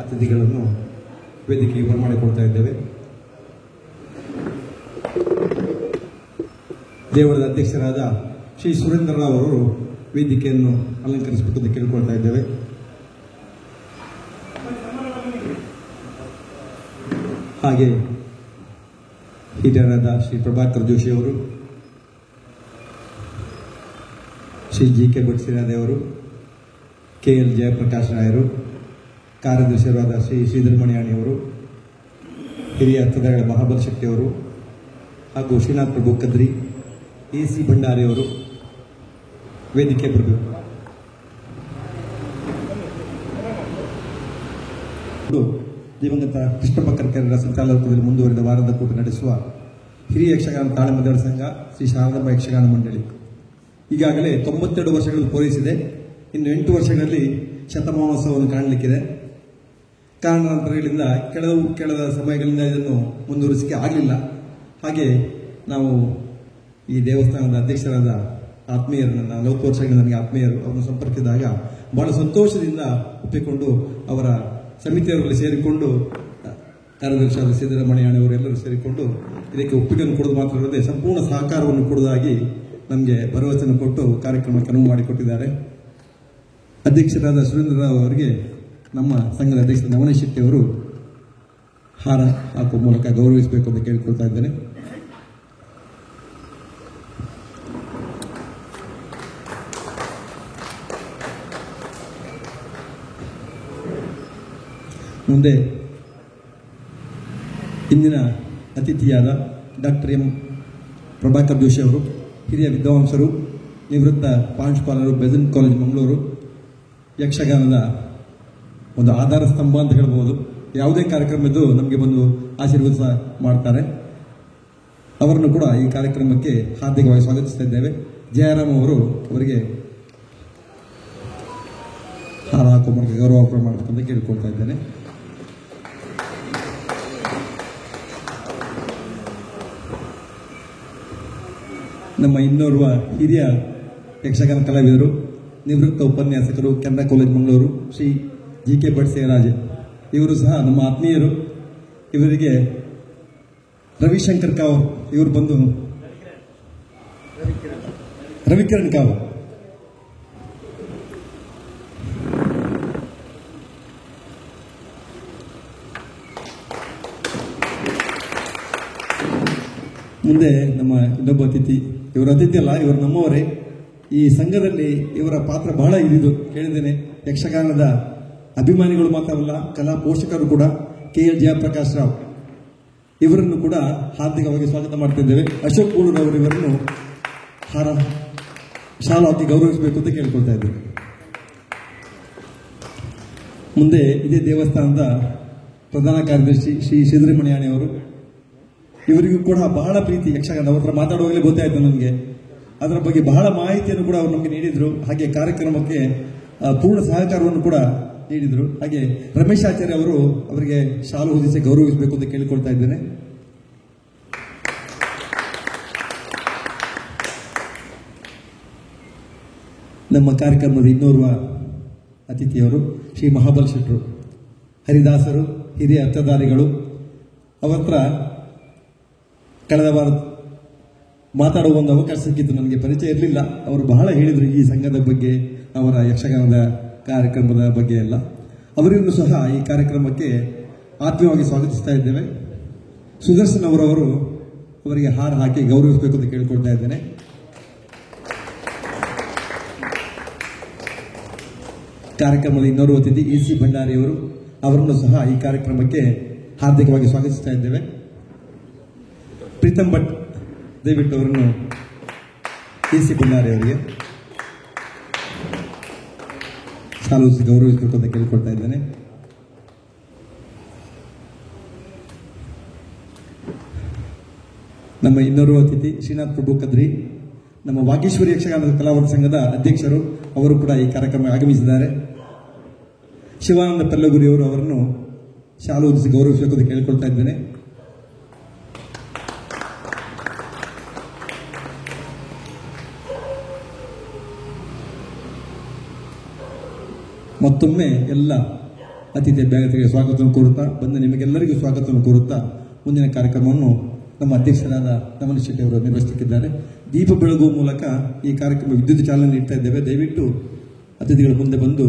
ಅತಿಥಿಗಳನ್ನು ವೇದಿಕೆಗೆ ಬರಮಾಡಿಕೊಳ್ತಾ ಇದ್ದೇವೆ. ದೇವಳದ ಅಧ್ಯಕ್ಷರಾದ ಶ್ರೀ ಸುರೇಂದ್ರರಾವ್ ಅವರು ವೇದಿಕೆಯನ್ನು ಅಲಂಕರಿಸಬೇಕೆಂದು ಕೇಳಿಕೊಳ್ತಾ ಇದ್ದೇವೆ. ಹಾಗೆ ಹಿರಿಯರಾದ ಶ್ರೀ ಪ್ರಭಾಕರ್ ಜೋಶಿ ಅವರು, ಶ್ರೀ ಜಿ.ಕೆ. ಭಟ್ಸಿರಾದೆಯವರು, ಕೆ.ಎಲ್. ಜಯಪ್ರಕಾಶ್ ರಾಯರು, ಕಾರ್ಯದರ್ಶಿಯರಾದ ಶ್ರೀ ಶ್ರೀಧರ್ಮಣಿಯಾಣಿಯವರು, ಹಿರಿಯ ಅರ್ಥಧಾರಿಗಳ ಮಹಾಬಲ ಶೆಟ್ಟಿಯವರು ಹಾಗೂ ಶ್ರೀನಾಥ್ ಪ್ರಭು ಕದ್ರಿ, ಎ.ಸಿ. ಭಂಡಾರಿಯವರು ವೇದಿಕೆ ಬರಬೇಕು. ದಿವಂಗತ ಕೃಷ್ಣಪ್ಪ ಕರ್ಕರರ ಸಂಚಾಲಕತ್ವದಲ್ಲಿ ಮುಂದುವರಿದ ವಾರದ ಕೂಟ ನಡೆಸುವ ಹಿರಿಯ ಯಕ್ಷಗಾನ ತಾಳಮದ್ದಳ ಸಂಘ ಶ್ರೀ ಶಾರದಾಂಬ ಯಕ್ಷಗಾನ ಮಂಡಳಿ ಈಗಾಗಲೇ 92 ವರ್ಷಗಳನ್ನು ಪೂರೈಸಿದೆ. ಇನ್ನು 8 ವರ್ಷಗಳಲ್ಲಿ ಶತಮಾನೋತ್ಸವವನ್ನು ಕಾಣಲಿಕ್ಕಿದೆ. ಕಾರಣಾಂತರಗಳಿಂದ ಕೆಳದ ಸಮಯಗಳಿಂದ ಇದನ್ನು ಮುಂದುವರಿಸಲಿಕ್ಕೆ ಆಗಲಿಲ್ಲ. ಹಾಗೆ ನಾವು ಈ ದೇವಸ್ಥಾನದ ಅಧ್ಯಕ್ಷರಾದ ಆತ್ಮೀಯರನ್ನು 40 ವರ್ಷಗಳಿಂದ ನನಗೆ ಆತ್ಮೀಯರು ಅವರನ್ನು ಸಂಪರ್ಕಿಸಿದಾಗ ಬಹಳ ಸಂತೋಷದಿಂದ ಒಪ್ಪಿಕೊಂಡು ಅವರ ಸಮಿತಿಯವರಲ್ಲಿ ಸೇರಿಕೊಂಡು ಕಾರ್ಯದರ್ಶಿಯಾದ ಸಿದ್ದರಾಮಯ್ಯನವರು ಎಲ್ಲರೂ ಸೇರಿಕೊಂಡು ಇದಕ್ಕೆ ಒಪ್ಪಿಗೆಯನ್ನು ಕೊಡೋದು ಮಾತ್ರವಲ್ಲದೆ ಸಂಪೂರ್ಣ ಸಹಕಾರವನ್ನು ಕೊಡುವುದಾಗಿ ನಮಗೆ ಭರವಸೆಯನ್ನು ಕೊಟ್ಟು ಕಾರ್ಯಕ್ರಮಕ್ಕೆ ಅನುವು ಮಾಡಿಕೊಟ್ಟಿದ್ದಾರೆ. ಅಧ್ಯಕ್ಷರಾದ ಸುರೇಂದ್ರರಾವ್ ಅವರಿಗೆ ನಮ್ಮ ಸಂಘದ ಅಧ್ಯಕ್ಷ ನವನೇಶ್ ಶೆಟ್ಟಿ ಅವರು ಹಾರ ಹಾಕುವ ಮೂಲಕ ಗೌರವಿಸಬೇಕು ಅಂತ ಕೇಳಿಕೊಳ್ತಾ ಇದ್ದೇನೆ. ಮುಂದೆ ಇಂದಿನ ಅತಿಥಿಯಾದ ಡಾಕ್ಟರ್ ಎಂ ಪ್ರಭಾಕರ್ ಜೋಶಿ ಅವರು, ಹಿರಿಯ ವಿದ್ವಾಂಸರು, ನಿವೃತ್ತ ಪ್ರಾಂಶುಪಾಲರು, ಬೆಸನ್ ಕಾಲೇಜ್ ಮಂಗಳೂರು, ಯಕ್ಷಗಾನದ ಒಂದು ಆಧಾರ ಸ್ತಂಭ ಅಂತ ಹೇಳ್ಬೋದು. ಯಾವುದೇ ಕಾರ್ಯಕ್ರಮದ್ದು ನಮಗೆ ಬಂದು ಆಶೀರ್ವಾದ ಮಾಡ್ತಾರೆ. ಅವರನ್ನು ಕೂಡ ಈ ಕಾರ್ಯಕ್ರಮಕ್ಕೆ ಹಾರ್ದಿಕವಾಗಿ ಸ್ವಾಗತಿಸ್ತಾ ಇದ್ದೇವೆ. ಜಯರಾಮ್ ಅವರು ಅವರಿಗೆ ಹಾರ ಹಾಕುವ ಮೂಲಕ ಗೌರವ ಮಾಡಬೇಕಂತ ಕೇಳಿಕೊಳ್ತಾ ಇದ್ದೇನೆ. ನಮ್ಮ ಇನ್ನೋರ್ವ ಹಿರಿಯ ಯಕ್ಷಗಾನ ಕಲಾವಿದರು, ನಿವೃತ್ತ ಉಪನ್ಯಾಸಕರು, ಕೆನರಾ ಕಾಲೇಜ್ ಮಂಗಳೂರು, ಶ್ರೀ ಜಿ.ಕೆ. ಭಟ್ಸಿರಾಜ್ ಇವರು ಸಹ ನಮ್ಮ ಆತ್ಮೀಯರು. ಇವರಿಗೆ ರವಿಶಂಕರ್ ಕಾವ್ ಇವರು ಬಂದು ರವಿಕಿರಣ್ ಕಾವ್ ಮುಂದೆ ನಮ್ಮ ಇನ್ನೊಬ್ಬ ಅತಿಥಿ, ಇವರ ಅತಿಥಿ ಅಲ್ಲ, ಇವರು ನಮ್ಮವರೇ. ಈ ಸಂಘದಲ್ಲಿ ಇವರ ಪಾತ್ರ ಬಹಳ ಇದಿದು ಕೇಳಿದ್ದೇನೆ. ಯಕ್ಷಗಾನದ ಅಭಿಮಾನಿಗಳು ಮಾತ್ರವಲ್ಲ, ಕಲಾ ಪೋಷಕರು ಕೂಡ. ಕೆ.ಎಲ್. ಜಯಪ್ರಕಾಶ್ ರಾವ್ ಇವರನ್ನು ಕೂಡ ಹಾರ್ದಿಕವಾಗಿ ಸ್ವಾಗತ ಮಾಡ್ತಿದ್ದೇವೆ. ಅಶೋಕ್ ಕೂಳೂರವರು ಇವರನ್ನು ಶಾಲು ಹಾಕಿ ಗೌರವಿಸಬೇಕು ಅಂತ ಕೇಳಿಕೊಳ್ತಾ ಇದ್ದೇವೆ. ಮುಂದೆ ಇದೇ ದೇವಸ್ಥಾನದ ಪ್ರಧಾನ ಕಾರ್ಯದರ್ಶಿ ಶ್ರೀ ಶ್ರೀಧರ್ಮಣಿಯಾಣಿ ಅವರು, ಇವರಿಗೂ ಕೂಡ ಬಹಳ ಪ್ರೀತಿ ಯಕ್ಷಗಾನ. ಅವ್ರ ಹತ್ರ ಮಾತಾಡುವಾಗಲೇ ಗೊತ್ತಾಯ್ತು ನನಗೆ. ಅದರ ಬಗ್ಗೆ ಬಹಳ ಮಾಹಿತಿಯನ್ನು ಕೂಡ ಅವರು ನಮಗೆ ನೀಡಿದರು. ಹಾಗೆ ಕಾರ್ಯಕ್ರಮಕ್ಕೆ ಪೂರ್ಣ ಸಹಕಾರವನ್ನು ಕೂಡ ನೀಡಿದರು. ಹಾಗೆ ರಮೇಶ್ ಆಚಾರ್ಯ ಅವರು ಅವರಿಗೆ ಶಾಲು ಹೊದಿಸಿ ಗೌರವಿಸಬೇಕು ಅಂತ ಕೇಳಿಕೊಳ್ತಾ ಇದ್ದೇನೆ. ನಮ್ಮ ಕಾರ್ಯಕ್ರಮದ ಇನ್ನೋರ್ವ ಅತಿಥಿಯವರು ಶ್ರೀ ಮಹಾಬಲ ಶೆಟ್ಟರು, ಹರಿದಾಸರು, ಹಿರಿಯ ಅರ್ಥಧಾರಿಗಳು. ಅವರ ಹತ್ರ ಕಳೆದ ವಾರ ಮಾತಾಡುವ ಒಂದು ಅವಕಾಶ ಸಿಕ್ಕಿತ್ತು. ನನಗೆ ಪರಿಚಯ ಇರಲಿಲ್ಲ. ಅವರು ಬಹಳ ಹೇಳಿದರು ಈ ಸಂಘದ ಬಗ್ಗೆ, ಅವರ ಯಕ್ಷಗಾನದ ಕಾರ್ಯಕ್ರಮದ ಬಗ್ಗೆ ಎಲ್ಲ. ಅವರಿಗೂ ಸಹ ಈ ಕಾರ್ಯಕ್ರಮಕ್ಕೆ ಆತ್ಮೀಯವಾಗಿ ಸ್ವಾಗತಿಸ್ತಾ ಇದ್ದೇವೆ. ಸುದರ್ಶನ್ ಅವರವರು ಅವರಿಗೆ ಹಾರ ಹಾಕಿ ಗೌರವಿಸಬೇಕು ಅಂತ ಕೇಳಿಕೊಳ್ತಾ ಇದ್ದೇನೆ. ಕಾರ್ಯಕ್ರಮದ ಇನ್ನೋರ್ವ ಅತಿಥಿ ಎ.ಸಿ. ಭಂಡಾರಿಯವರು, ಅವರನ್ನು ಸಹ ಈ ಕಾರ್ಯಕ್ರಮಕ್ಕೆ ಹಾರ್ದಿಕವಾಗಿ ಸ್ವಾಗತಿಸ್ತಾ ಇದ್ದೇವೆ. ಪ್ರೀತಮ್ ಭಟ್ ದಯವಿಟ್ಟು ಅವರನ್ನು ಎ.ಸಿ. ಭಂಡಾರಿ ಅವರಿಗೆ ಶಾಲು ಗೌರವಿಸಬೇಕು ಅಂತ ಕೇಳಿಕೊಳ್ತಾ ಇದ್ದೇನೆ. ನಮ್ಮ ಇನ್ನೋರ್ವ ಅತಿಥಿ ಶ್ರೀನಾಥ್ ಪ್ರಭು ಕದ್ರಿ, ನಮ್ಮ ವಾಗೀಶ್ವರಿ ಯಕ್ಷಗಾನದ ಕಲಾವಿದರ ಸಂಘದ ಅಧ್ಯಕ್ಷರು, ಅವರು ಕೂಡ ಈ ಕಾರ್ಯಕ್ರಮ ಆಗಮಿಸಿದ್ದಾರೆ. ಶಿವಾನಂದ ಪೆಲ್ಲಗುರಿಯವರು ಅವರನ್ನು ಶಾಲು ಹೊದಿಸಿ ಗೌರವಿಸಬೇಕು ಅಂತ ಕೇಳಿಕೊಳ್ತಾ ಇದ್ದೇನೆ. ಮತ್ತೊಮ್ಮೆ ಎಲ್ಲ ಅತಿಥಿ ಅಭ್ಯರ್ಥಿಗಳಿಗೆ ಸ್ವಾಗತವನ್ನು ಕೋರುತ್ತಾ ಬಂದ ನಿಮಗೆಲ್ಲರಿಗೂ ಸ್ವಾಗತವನ್ನು ಕೋರುತ್ತಾ ಮುಂದಿನ ಕಾರ್ಯಕ್ರಮವನ್ನು ನಮ್ಮ ಅಧ್ಯಕ್ಷರಾದ ನಮನ ಶೆಟ್ಟಿ ಅವರು ನಿರ್ವಹಿಸುತ್ತಿದ್ದಾರೆ. ದೀಪ ಬೆಳಗುವ ಮೂಲಕ ಈ ಕಾರ್ಯಕ್ರಮ ವಿದ್ಯುತ್ ಚಾಲನೆ ನೀಡ್ತಾ ಇದ್ದೇವೆ. ದಯವಿಟ್ಟು ಅತಿಥಿಗಳು ಮುಂದೆ ಬಂದು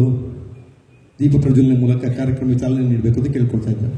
ದೀಪ ಪ್ರಜ್ವಲನೆ ಮೂಲಕ ಕಾರ್ಯಕ್ರಮ ಚಾಲನೆ ನೀಡಬೇಕು ಅಂತ ಕೇಳ್ಕೊಳ್ತಾ ಇದ್ದಾರೆ.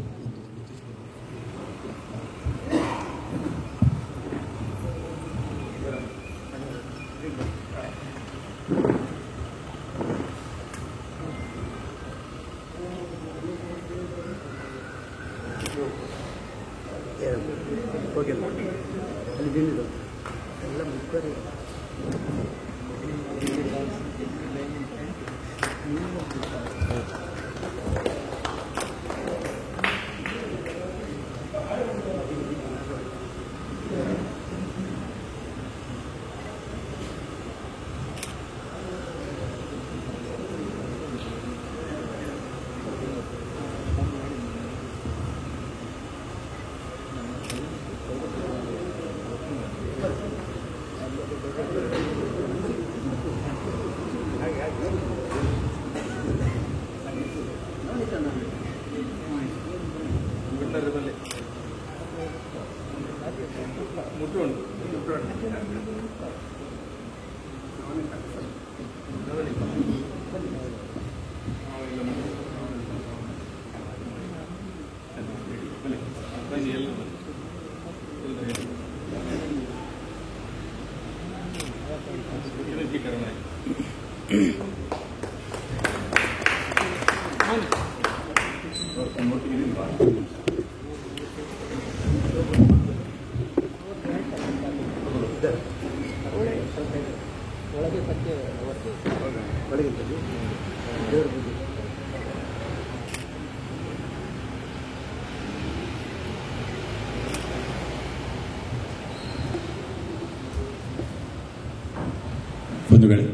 ಬಂಧುಗಳೇ,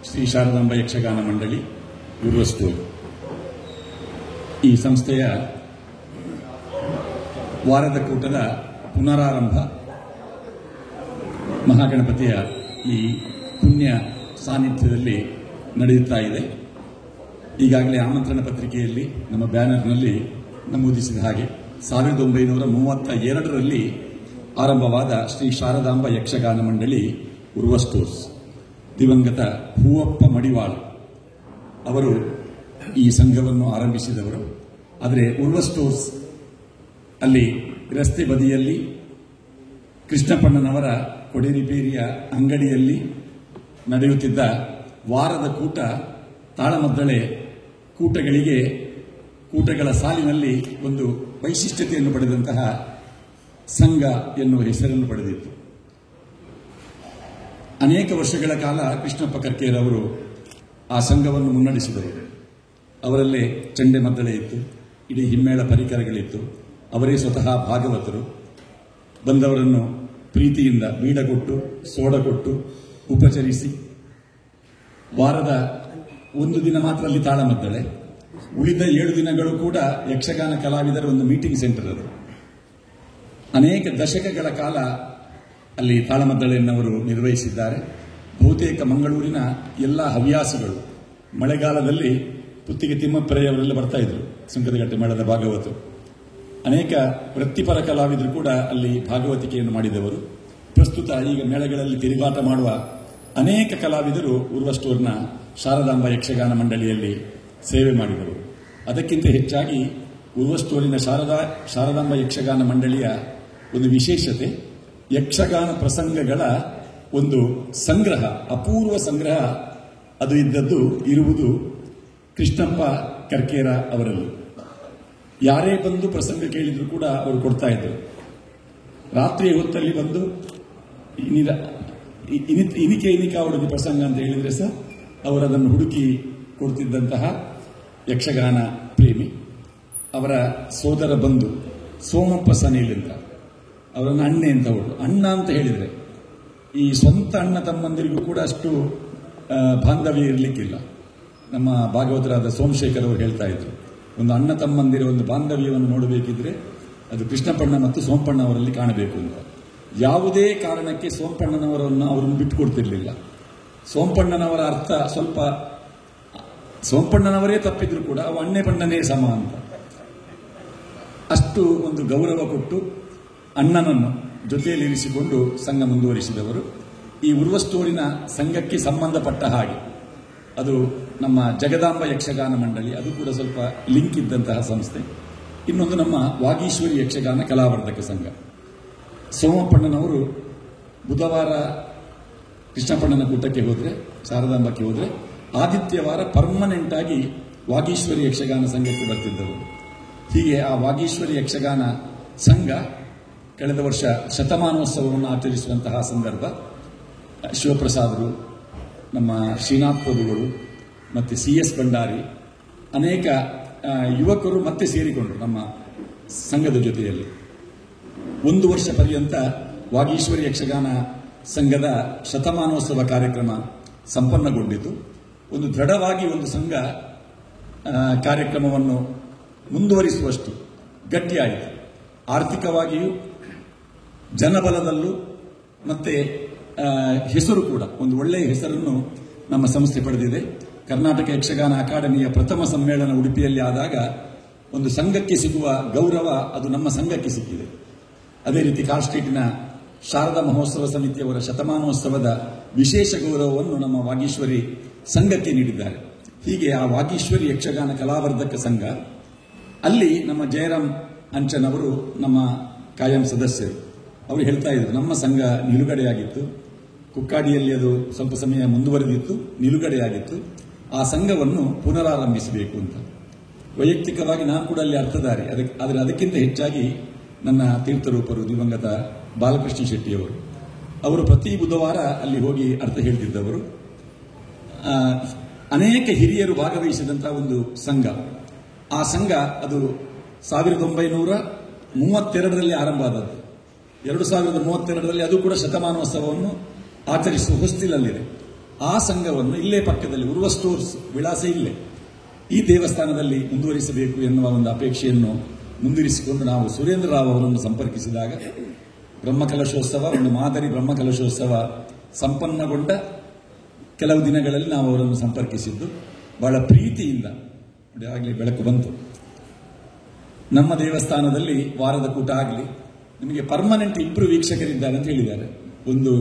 ಶ್ರೀ ಶಾರದಾಂಬ ಯಕ್ಷಗಾನ ಮಂಡಳಿ ಉರ್ವಸ್ತೂರು ಈ ಸಂಸ್ಥೆಯ ವಾರದ ಕೂಟದ ಪುನರಾರಂಭ ಮಹಾಗಣಪತಿಯ ಈ ಪುಣ್ಯ ಸಾನ್ನಿಧ್ಯದಲ್ಲಿ ನಡೆಯುತ್ತಾ ಇದೆ. ಈಗಾಗಲೇ ಆಮಂತ್ರಣ ಪತ್ರಿಕೆಯಲ್ಲಿ ನಮ್ಮ ಬ್ಯಾನರ್ನಲ್ಲಿ ನಮೂದಿಸಿದ ಹಾಗೆ 1932ರಲ್ಲಿ ಆರಂಭವಾದ ಶ್ರೀ ಶಾರದಾಂಬ ಯಕ್ಷಗಾನ ಮಂಡಳಿ ಉರ್ವಸ್ತೂರ್ಸ್ ದಿವಂಗತ ಹೂವಪ್ಪ ಮಡಿವಾಳ ಅವರು ಈ ಸಂಘವನ್ನು ಆರಂಭಿಸಿದವರು. ಆದರೆ ಉರ್ವಸ್ತೂರ್ಸ್ ಅಲ್ಲಿ ರಸ್ತೆ ಬದಿಯಲ್ಲಿ ಕೃಷ್ಣಪ್ಪಣ್ಣನವರ ಕೊಡೆ ರಿಪೇರಿಯ ಅಂಗಡಿಯಲ್ಲಿ ನಡೆಯುತ್ತಿದ್ದ ವಾರದ ಕೂಟ ತಾಳಮದ್ದಳೆ ಕೂಟಗಳ ಸಾಲಿನಲ್ಲಿ ಒಂದು ವೈಶಿಷ್ಟ್ಯತೆಯನ್ನು ಪಡೆದಂತಹ ಸಂಘ ಎನ್ನುವ ಹೆಸರನ್ನು ಪಡೆದಿತ್ತು. ಅನೇಕ ವರ್ಷಗಳ ಕಾಲ ಕೃಷ್ಣಪ್ಪ ಕರ್ಕೇರ್ ಅವರು ಆ ಸಂಘವನ್ನು ಮುನ್ನಡೆಸಿದರು. ಅವರಲ್ಲೇ ಚಂಡೆ ಮದ್ದಳೆ ಇತ್ತು, ಇಡೀ ಹಿಮ್ಮೇಳ ಪರಿಕರಗಳಿತ್ತು. ಅವರೇ ಸ್ವತಃ ಭಾಗವತರು. ಬಂದವರನ್ನು ಪ್ರೀತಿಯಿಂದ ಬೀಡ ಕೊಟ್ಟು ಸೋಡ ಕೊಟ್ಟು ಉಪಚರಿಸಿ ವಾರದ ಒಂದು ದಿನ ಮಾತ್ರ ಅಲ್ಲಿ ತಾಳಮದ್ದಳೆ, ಉಳಿದ 7 ದಿನಗಳು ಕೂಡ ಯಕ್ಷಗಾನ ಕಲಾವಿದರ ಒಂದು ಮೀಟಿಂಗ್ ಸೆಂಟರ್ ಅದು. ಅನೇಕ ದಶಕಗಳ ಕಾಲ ಅಲ್ಲಿ ತಾಳಮದ್ದಳೆಯನ್ನು ಅವರು ನಿರ್ವಹಿಸಿದ್ದಾರೆ. ಬಹುತೇಕ ಮಂಗಳೂರಿನ ಎಲ್ಲ ಹವ್ಯಾಸಿಗಳು ಮಳೆಗಾಲದಲ್ಲಿ ಪುತ್ತಿಗೆ ತಿಮ್ಮಪ್ಪರೆಯವರೆಲ್ಲ ಬರ್ತಾ ಇದ್ರು, ಸುಂಕದಗಟ್ಟೆ ಮೇಳದ ಭಾಗವತರು. ಅನೇಕ ವೃತ್ತಿಪರ ಕಲಾವಿದರು ಕೂಡ ಅಲ್ಲಿ ಭಾಗವತಿಕೆಯನ್ನು ಮಾಡಿದವರು. ಪ್ರಸ್ತುತ ಈಗ ಮೇಳಗಳಲ್ಲಿ ತಿರುಗಾಟ ಮಾಡುವ ಅನೇಕ ಕಲಾವಿದರು ಉರ್ವಸ್ತೂರ್ನ ಶಾರದಾಂಬ ಯಕ್ಷಗಾನ ಮಂಡಳಿಯಲ್ಲಿ ಸೇವೆ ಮಾಡಿದರು. ಅದಕ್ಕಿಂತ ಹೆಚ್ಚಾಗಿ ಉರ್ವಸ್ತೂರಿನ ಶಾರದಾಂಬ ಯಕ್ಷಗಾನ ಮಂಡಳಿಯ ಒಂದು ವಿಶೇಷತೆ ಯಕ್ಷಗಾನ ಪ್ರಸಂಗಗಳ ಒಂದು ಸಂಗ್ರಹ, ಅಪೂರ್ವ ಸಂಗ್ರಹ ಅದು ಇರುವುದು ಕೃಷ್ಣಪ್ಪ ಕರ್ಕೇರ ಅವರಲ್ಲಿ. ಯಾರೇ ಬಂದು ಪ್ರಸಂಗ ಕೇಳಿದ್ರು ಕೂಡ ಅವರು ಕೊಡ್ತಾ ಇದ್ರು. ರಾತ್ರಿಯ ಹೊತ್ತಲ್ಲಿ ಬಂದು ಇನಿಕೆ ಅವರಿಗೆ ಪ್ರಸಂಗ ಅಂತ ಹೇಳಿದ್ರೆ ಸಹ ಅವರು ಅದನ್ನು ಹುಡುಕಿ ಕೊಡ್ತಿದ್ದಂತಹ ಯಕ್ಷಗಾನ ಪ್ರೇಮಿ. ಅವರ ಸೋದರ ಬಂಧು ಸೋಮಪ್ಪ ಸನೀಲ್ ಅಂತ, ಅವರನ್ನು ಅಣ್ಣೆ ಅಂತ ಅಣ್ಣ ಅಂತ ಹೇಳಿದರೆ ಈ ಸ್ವಂತ ಅಣ್ಣ ತಮ್ಮಂದಿರಿಗೂ ಕೂಡ ಅಷ್ಟು ಬಾಂಧವ್ಯ ಇರಲಿಕ್ಕಿಲ್ಲ. ನಮ್ಮ ಭಾಗವತರಾದ ಸೋಮಶೇಖರ್ ಅವರು ಹೇಳ್ತಾ ಇದ್ರು, ಒಂದು ಅಣ್ಣ ತಮ್ಮಂದಿರ ಒಂದು ಬಾಂಧವ್ಯವನ್ನು ನೋಡಬೇಕಿದ್ರೆ ಅದು ಕೃಷ್ಣಪ್ಪಣ್ಣ ಮತ್ತು ಸೋಮಪಣ್ಣ ಅವರಲ್ಲಿ ಕಾಣಬೇಕು ಅಂತ. ಯಾವುದೇ ಕಾರಣಕ್ಕೆ ಸೋಮಪಣ್ಣನವರನ್ನು ಅವರನ್ನು ಬಿಟ್ಟುಕೊಡ್ತಿರ್ಲಿಲ್ಲ. ಸೋಮಪಣ್ಣನವರ ಅರ್ಥ ಸ್ವಲ್ಪ ಸೋಮಪ್ಪಣ್ಣನವರೇ ತಪ್ಪಿದ್ರು ಕೂಡ ಅವು ಅಣ್ಣೆ ಬಣ್ಣನೇ ಸಮ ಅಂತ ಅಷ್ಟು ಒಂದು ಗೌರವ ಕೊಟ್ಟು ಅಣ್ಣನನ್ನು ಜೊತೆಯಲ್ಲಿರಿಸಿಕೊಂಡು ಸಂಘ ಮುಂದುವರಿಸಿದವರು. ಈ ಉರ್ವಸ್ಟೂರಿನ ಸಂಘಕ್ಕೆ ಸಂಬಂಧಪಟ್ಟ ಹಾಗೆ ಅದು ನಮ್ಮ ಜಗದಾಂಬ ಯಕ್ಷಗಾನ ಮಂಡಳಿ, ಅದು ಕೂಡ ಸ್ವಲ್ಪ ಲಿಂಕ್ ಇದ್ದಂತಹ ಸಂಸ್ಥೆ. ಇನ್ನೊಂದು ನಮ್ಮ ವಾಗೀಶ್ವರಿ ಯಕ್ಷಗಾನ ಕಲಾವರ್ಧಕ ಸಂಘ. ಸೋಮಪ್ಪಣ್ಣನವರು ಬುಧವಾರ ಕೃಷ್ಣಪ್ಪಣ್ಣನ ಕೂಟಕ್ಕೆ ಹೋದರೆ, ಶಾರದಾಂಬಕ್ಕೆ ಹೋದರೆ, ಆದಿತ್ಯವಾರ ಪರ್ಮನೆಂಟ್ ಆಗಿ ವಾಗೀಶ್ವರಿ ಯಕ್ಷಗಾನ ಸಂಘಕ್ಕೆ ಬರ್ತಿದ್ದರು. ಹೀಗೆ ಆ ವಾಗೀಶ್ವರಿ ಯಕ್ಷಗಾನ ಸಂಘ ಕಳೆದ ವರ್ಷ ಶತಮಾನೋತ್ಸವವನ್ನು ಆಚರಿಸುವಂತಹ ಸಂದರ್ಭ ಶಿವಪ್ರಸಾದರು, ನಮ್ಮ ಶ್ರೀನಾಥ್ ಪ್ರಭುಗಳು ಮತ್ತು CS ಭಂಡಾರಿ ಅನೇಕ ಯುವಕರು ಮತ್ತೆ ಸೇರಿಕೊಂಡರು ನಮ್ಮ ಸಂಘದ ಜೊತೆಯಲ್ಲಿ. 1 ವರ್ಷ ಪರ್ಯಂತ ವಾಗೀಶ್ವರಿ ಯಕ್ಷಗಾನ ಸಂಘದ ಶತಮಾನೋತ್ಸವ ಕಾರ್ಯಕ್ರಮ ಸಂಪನ್ನಗೊಂಡಿತು. ಒಂದು ದೃಢವಾಗಿ ಒಂದು ಸಂಘ ಕಾರ್ಯಕ್ರಮವನ್ನು ಮುಂದುವರಿಸುವಷ್ಟು ಗಟ್ಟಿಯಾಯಿತು. ಆರ್ಥಿಕವಾಗಿಯೂ ಜನಬಲದಲ್ಲೂ ಮತ್ತೆ ಹೆಸರು ಕೂಡ ಒಂದು ಒಳ್ಳೆಯ ಹೆಸರನ್ನು ನಮ್ಮ ಸಂಸ್ಥೆ ಪಡೆದಿದೆ. ಕರ್ನಾಟಕ ಯಕ್ಷಗಾನ ಅಕಾಡೆಮಿಯ ಪ್ರಥಮ ಸಮ್ಮೇಳನ ಉಡುಪಿಯಲ್ಲಿ ಆದಾಗ ಒಂದು ಸಂಘಕ್ಕೆ ಸಿಗುವ ಗೌರವ ಅದು ನಮ್ಮ ಸಂಘಕ್ಕೆ ಸಿಕ್ಕಿದೆ. ಅದೇ ರೀತಿ ಕಾಲ್ ಸ್ಟ್ರೀಟಿನ ಶಾರದಾ ಮಹೋತ್ಸವ ಸಮಿತಿಯವರ ಶತಮಾನೋತ್ಸವದ ವಿಶೇಷ ಗೌರವವನ್ನು ನಮ್ಮ ವಾಗೀಶ್ವರಿ ಸಂಘಕ್ಕೆ ನೀಡಿದ್ದಾರೆ. ಹೀಗೆ ಆ ವಾಗೀಶ್ವರಿ ಯಕ್ಷಗಾನ ಕಲಾವರ್ಧಕ ಸಂಘ, ಅಲ್ಲಿ ನಮ್ಮ ಜಯರಾಮ್ ಅಂಚನ್ ಅವರು ನಮ್ಮ ಕಾಯಂ ಸದಸ್ಯರು. ಅವರು ಹೇಳ್ತಾ ಇದ್ರು, ನಮ್ಮ ಸಂಘ ನಿಲುಗಡೆಯಾಗಿತ್ತು, ಕುಕ್ಕಾಡಿಯಲ್ಲಿ ಅದು ಸ್ವಲ್ಪ ಸಮಯ ಮುಂದುವರೆದಿತ್ತು, ನಿಲುಗಡೆಯಾಗಿತ್ತು, ಆ ಸಂಘವನ್ನು ಪುನರಾರಂಭಿಸಬೇಕು ಅಂತ. ವೈಯಕ್ತಿಕವಾಗಿ ನಾನು ಕೂಡ ಅಲ್ಲಿ ಅರ್ಥಧಾರಿ. ಆದರೆ ಅದಕ್ಕಿಂತ ಹೆಚ್ಚಾಗಿ ನನ್ನ ತೀರ್ಥರೂಪರು ದಿವಂಗತ ಬಾಲಕೃಷ್ಣ ಶೆಟ್ಟಿಯವರು, ಅವರು ಪ್ರತಿ ಬುಧವಾರ ಅಲ್ಲಿ ಹೋಗಿ ಅರ್ಥ ಹೇಳ್ತಿದ್ದವರು. ಅನೇಕ ಹಿರಿಯರು ಭಾಗವಹಿಸಿದಂತಹ ಒಂದು ಸಂಘ. ಆ ಸಂಘ ಅದು 1932ರಲ್ಲಿ ಆರಂಭ ಆದದ್ದು. 2032ರಲ್ಲಿ ಅದು ಕೂಡ ಶತಮಾನೋತ್ಸವವನ್ನು ಆಚರಿಸುವ ಹೊಸ್ತಿಲಲ್ಲಿದೆ. ಆ ಸಂಘವನ್ನು ಇಲ್ಲೇ ಪಕ್ಕದಲ್ಲಿ ಉರ್ವ ಸ್ಟೋರ್ಸ್ ವಿಳಾಸ ಇಲ್ಲೇ ಈ ದೇವಸ್ಥಾನದಲ್ಲಿ ಮುಂದುವರಿಸಬೇಕು ಎನ್ನುವ ಒಂದು ಅಪೇಕ್ಷೆಯನ್ನು ಮುಂದುವರಿಸಿಕೊಂಡು ನಾವು ಸುರೇಂದ್ರ ರಾವ್ ಅವರನ್ನು ಸಂಪರ್ಕಿಸಿದಾಗ ಬ್ರಹ್ಮಕಲಶೋತ್ಸವ, ಒಂದು ಮಾದರಿ ಬ್ರಹ್ಮಕಲಶೋತ್ಸವ ಸಂಪನ್ನಗೊಂಡ ಕೆಲವು ದಿನಗಳಲ್ಲಿ ನಾವು ಅವರನ್ನು ಸಂಪರ್ಕಿಸಿದ್ದು ಬಹಳ ಪ್ರೀತಿಯಿಂದ. ಆಗಲಿ ಬೆಳಕು ಬಂತು. ನಮ್ಮ ದೇವಸ್ಥಾನದಲ್ಲಿ ವಾರದ ಕೂಟ ಆಗಲಿ, ನಿಮಗೆ ಪರ್ಮನೆಂಟ್ ಇಬ್ಬರು ವೀಕ್ಷಕರಿದ್ದಾರೆ ಅಂತ ಹೇಳಿದ್ದಾರೆ. ಒಂದು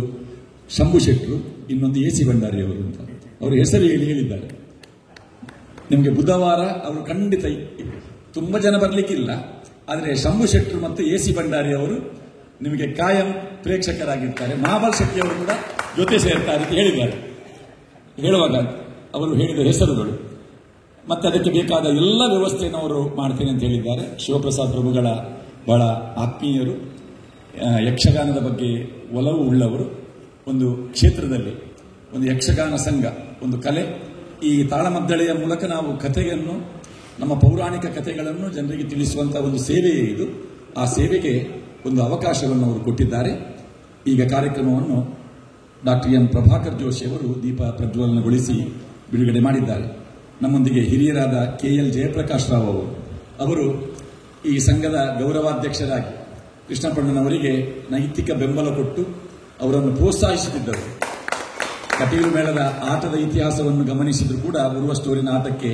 ಶಂಭು ಶೆಟ್ಟರು, ಇನ್ನೊಂದು AC ಭಂಡಾರಿ ಅವರು ಅಂತ. ಅವರು ಹೆಸರು ಹೇಳಿದ್ದಾರೆ. ನಿಮಗೆ ಬುಧವಾರ ಅವರು ಖಂಡಿತ ತುಂಬ ಜನ ಬರಲಿಕ್ಕಿಲ್ಲ, ಆದರೆ ಶಂಭು ಶೆಟ್ಟರು ಮತ್ತು AC ಭಂಡಾರಿ ಅವರು ನಿಮಗೆ ಕಾಯಂ ಪ್ರೇಕ್ಷಕರಾಗಿರ್ತಾರೆ. ಮಹಾಬಲ್ ಶೆಟ್ಟಿ ಅವರು ಕೂಡ ಜೊತೆ ಸೇರ್ತಾರೆ ಅಂತ ಹೇಳಿದ್ದಾರೆ. ಹೇಳುವಾಗ ಅವರು ಹೇಳಿದ ಹೆಸರುಗಳು ಮತ್ತೆ ಅದಕ್ಕೆ ಬೇಕಾದ ಎಲ್ಲ ವ್ಯವಸ್ಥೆಯನ್ನು ಅವರು ಮಾಡ್ತೇನೆ ಅಂತ ಹೇಳಿದ್ದಾರೆ. ಶಿವಪ್ರಸಾದ್ ಪ್ರಭುಗಳ ಬಹಳ ಆತ್ಮೀಯರು, ಯಕ್ಷಗಾನದ ಬಗ್ಗೆ ಒಲವು ಉಳ್ಳವರು. ಒಂದು ಕ್ಷೇತ್ರದಲ್ಲಿ ಒಂದು ಯಕ್ಷಗಾನ ಸಂಘ, ಒಂದು ಕಲೆ, ಈ ತಾಳಮದ್ದಳೆಯ ಮೂಲಕ ನಾವು ಕಥೆಯನ್ನು, ನಮ್ಮ ಪೌರಾಣಿಕ ಕಥೆಗಳನ್ನು ಜನರಿಗೆ ತಿಳಿಸುವಂತಹ ಒಂದು ಸೇವೆಯೇ ಇದು. ಆ ಸೇವೆಗೆ ಒಂದು ಅವಕಾಶವನ್ನು ಅವರು ಕೊಟ್ಟಿದ್ದಾರೆ. ಈಗ ಕಾರ್ಯಕ್ರಮವನ್ನು ಡಾಕ್ಟರ್ ಎಂ ಪ್ರಭಾಕರ್ ಜೋಶಿ ಅವರು ದೀಪ ಪ್ರಜ್ವಲನಗೊಳಿಸಿ ಬಿಡುಗಡೆ ಮಾಡಿದ್ದಾರೆ. ನಮ್ಮೊಂದಿಗೆ ಹಿರಿಯರಾದ KL ಜಯಪ್ರಕಾಶ್ ರಾವ್ ಅವರು ಈ ಸಂಘದ ಗೌರವಾಧ್ಯಕ್ಷರಾಗಿ ಕೃಷ್ಣಪ್ಪಣ್ಣನವರಿಗೆ ನೈತಿಕ ಬೆಂಬಲ ಕೊಟ್ಟು ಅವರನ್ನು ಪ್ರೋತ್ಸಾಹಿಸುತ್ತಿದ್ದರು. ಕಟೀಲು ಮೇಳದ ಆಟದ ಇತಿಹಾಸವನ್ನು ಗಮನಿಸಿದರೂ ಕೂಡ ಉರ್ವ ಸ್ಟೋರಿನ ಆಟಕ್ಕೆ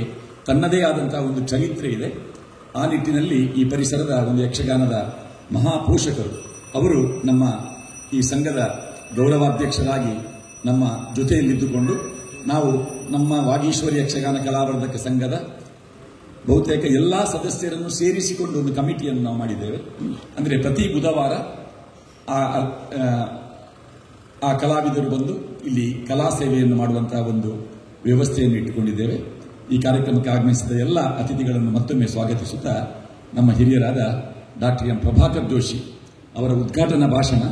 ತನ್ನದೇ ಆದಂತಹ ಒಂದು ಚರಿತ್ರೆ ಇದೆ. ಆ ನಿಟ್ಟಿನಲ್ಲಿ ಈ ಪರಿಸರದ ಒಂದು ಯಕ್ಷಗಾನದ ಮಹಾಪೋಷಕರು ಅವರು ನಮ್ಮ ಈ ಸಂಘದ ಗೌರವಾಧ್ಯಕ್ಷರಾಗಿ ನಮ್ಮ ಜೊತೆಯಲ್ಲಿದ್ದುಕೊಂಡು ನಾವು ನಮ್ಮ ವಾಗೀಶ್ವರಿ ಯಕ್ಷಗಾನ ಕಲಾವರ್ಧಕ ಸಂಘದ ಬಹುತೇಕ ಎಲ್ಲ ಸದಸ್ಯರನ್ನು ಸೇರಿಸಿಕೊಂಡು ಒಂದು ಕಮಿಟಿಯನ್ನು ನಾವು ಮಾಡಿದ್ದೇವೆ. ಅಂದರೆ ಪ್ರತಿ ಬುಧವಾರ ಆ ಕಲಾವಿದರು ಬಂದು ಇಲ್ಲಿ ಕಲಾ ಸೇವೆಯನ್ನು ಮಾಡುವಂತಹ ಒಂದು ವ್ಯವಸ್ಥೆಯನ್ನು ಇಟ್ಟುಕೊಂಡಿದ್ದೇವೆ. ಈ ಕಾರ್ಯಕ್ರಮಕ್ಕೆ ಆಗಮಿಸಿದ ಎಲ್ಲ ಅತಿಥಿಗಳನ್ನು ಮತ್ತೊಮ್ಮೆ ಸ್ವಾಗತಿಸುತ್ತಾ ನಮ್ಮ ಹಿರಿಯರಾದ ಡಾಕ್ಟರ್ ಎಂ ಪ್ರಭಾಕರ್ ಜೋಶಿ ಅವರ ಉದ್ಘಾಟನಾ ಭಾಷಣ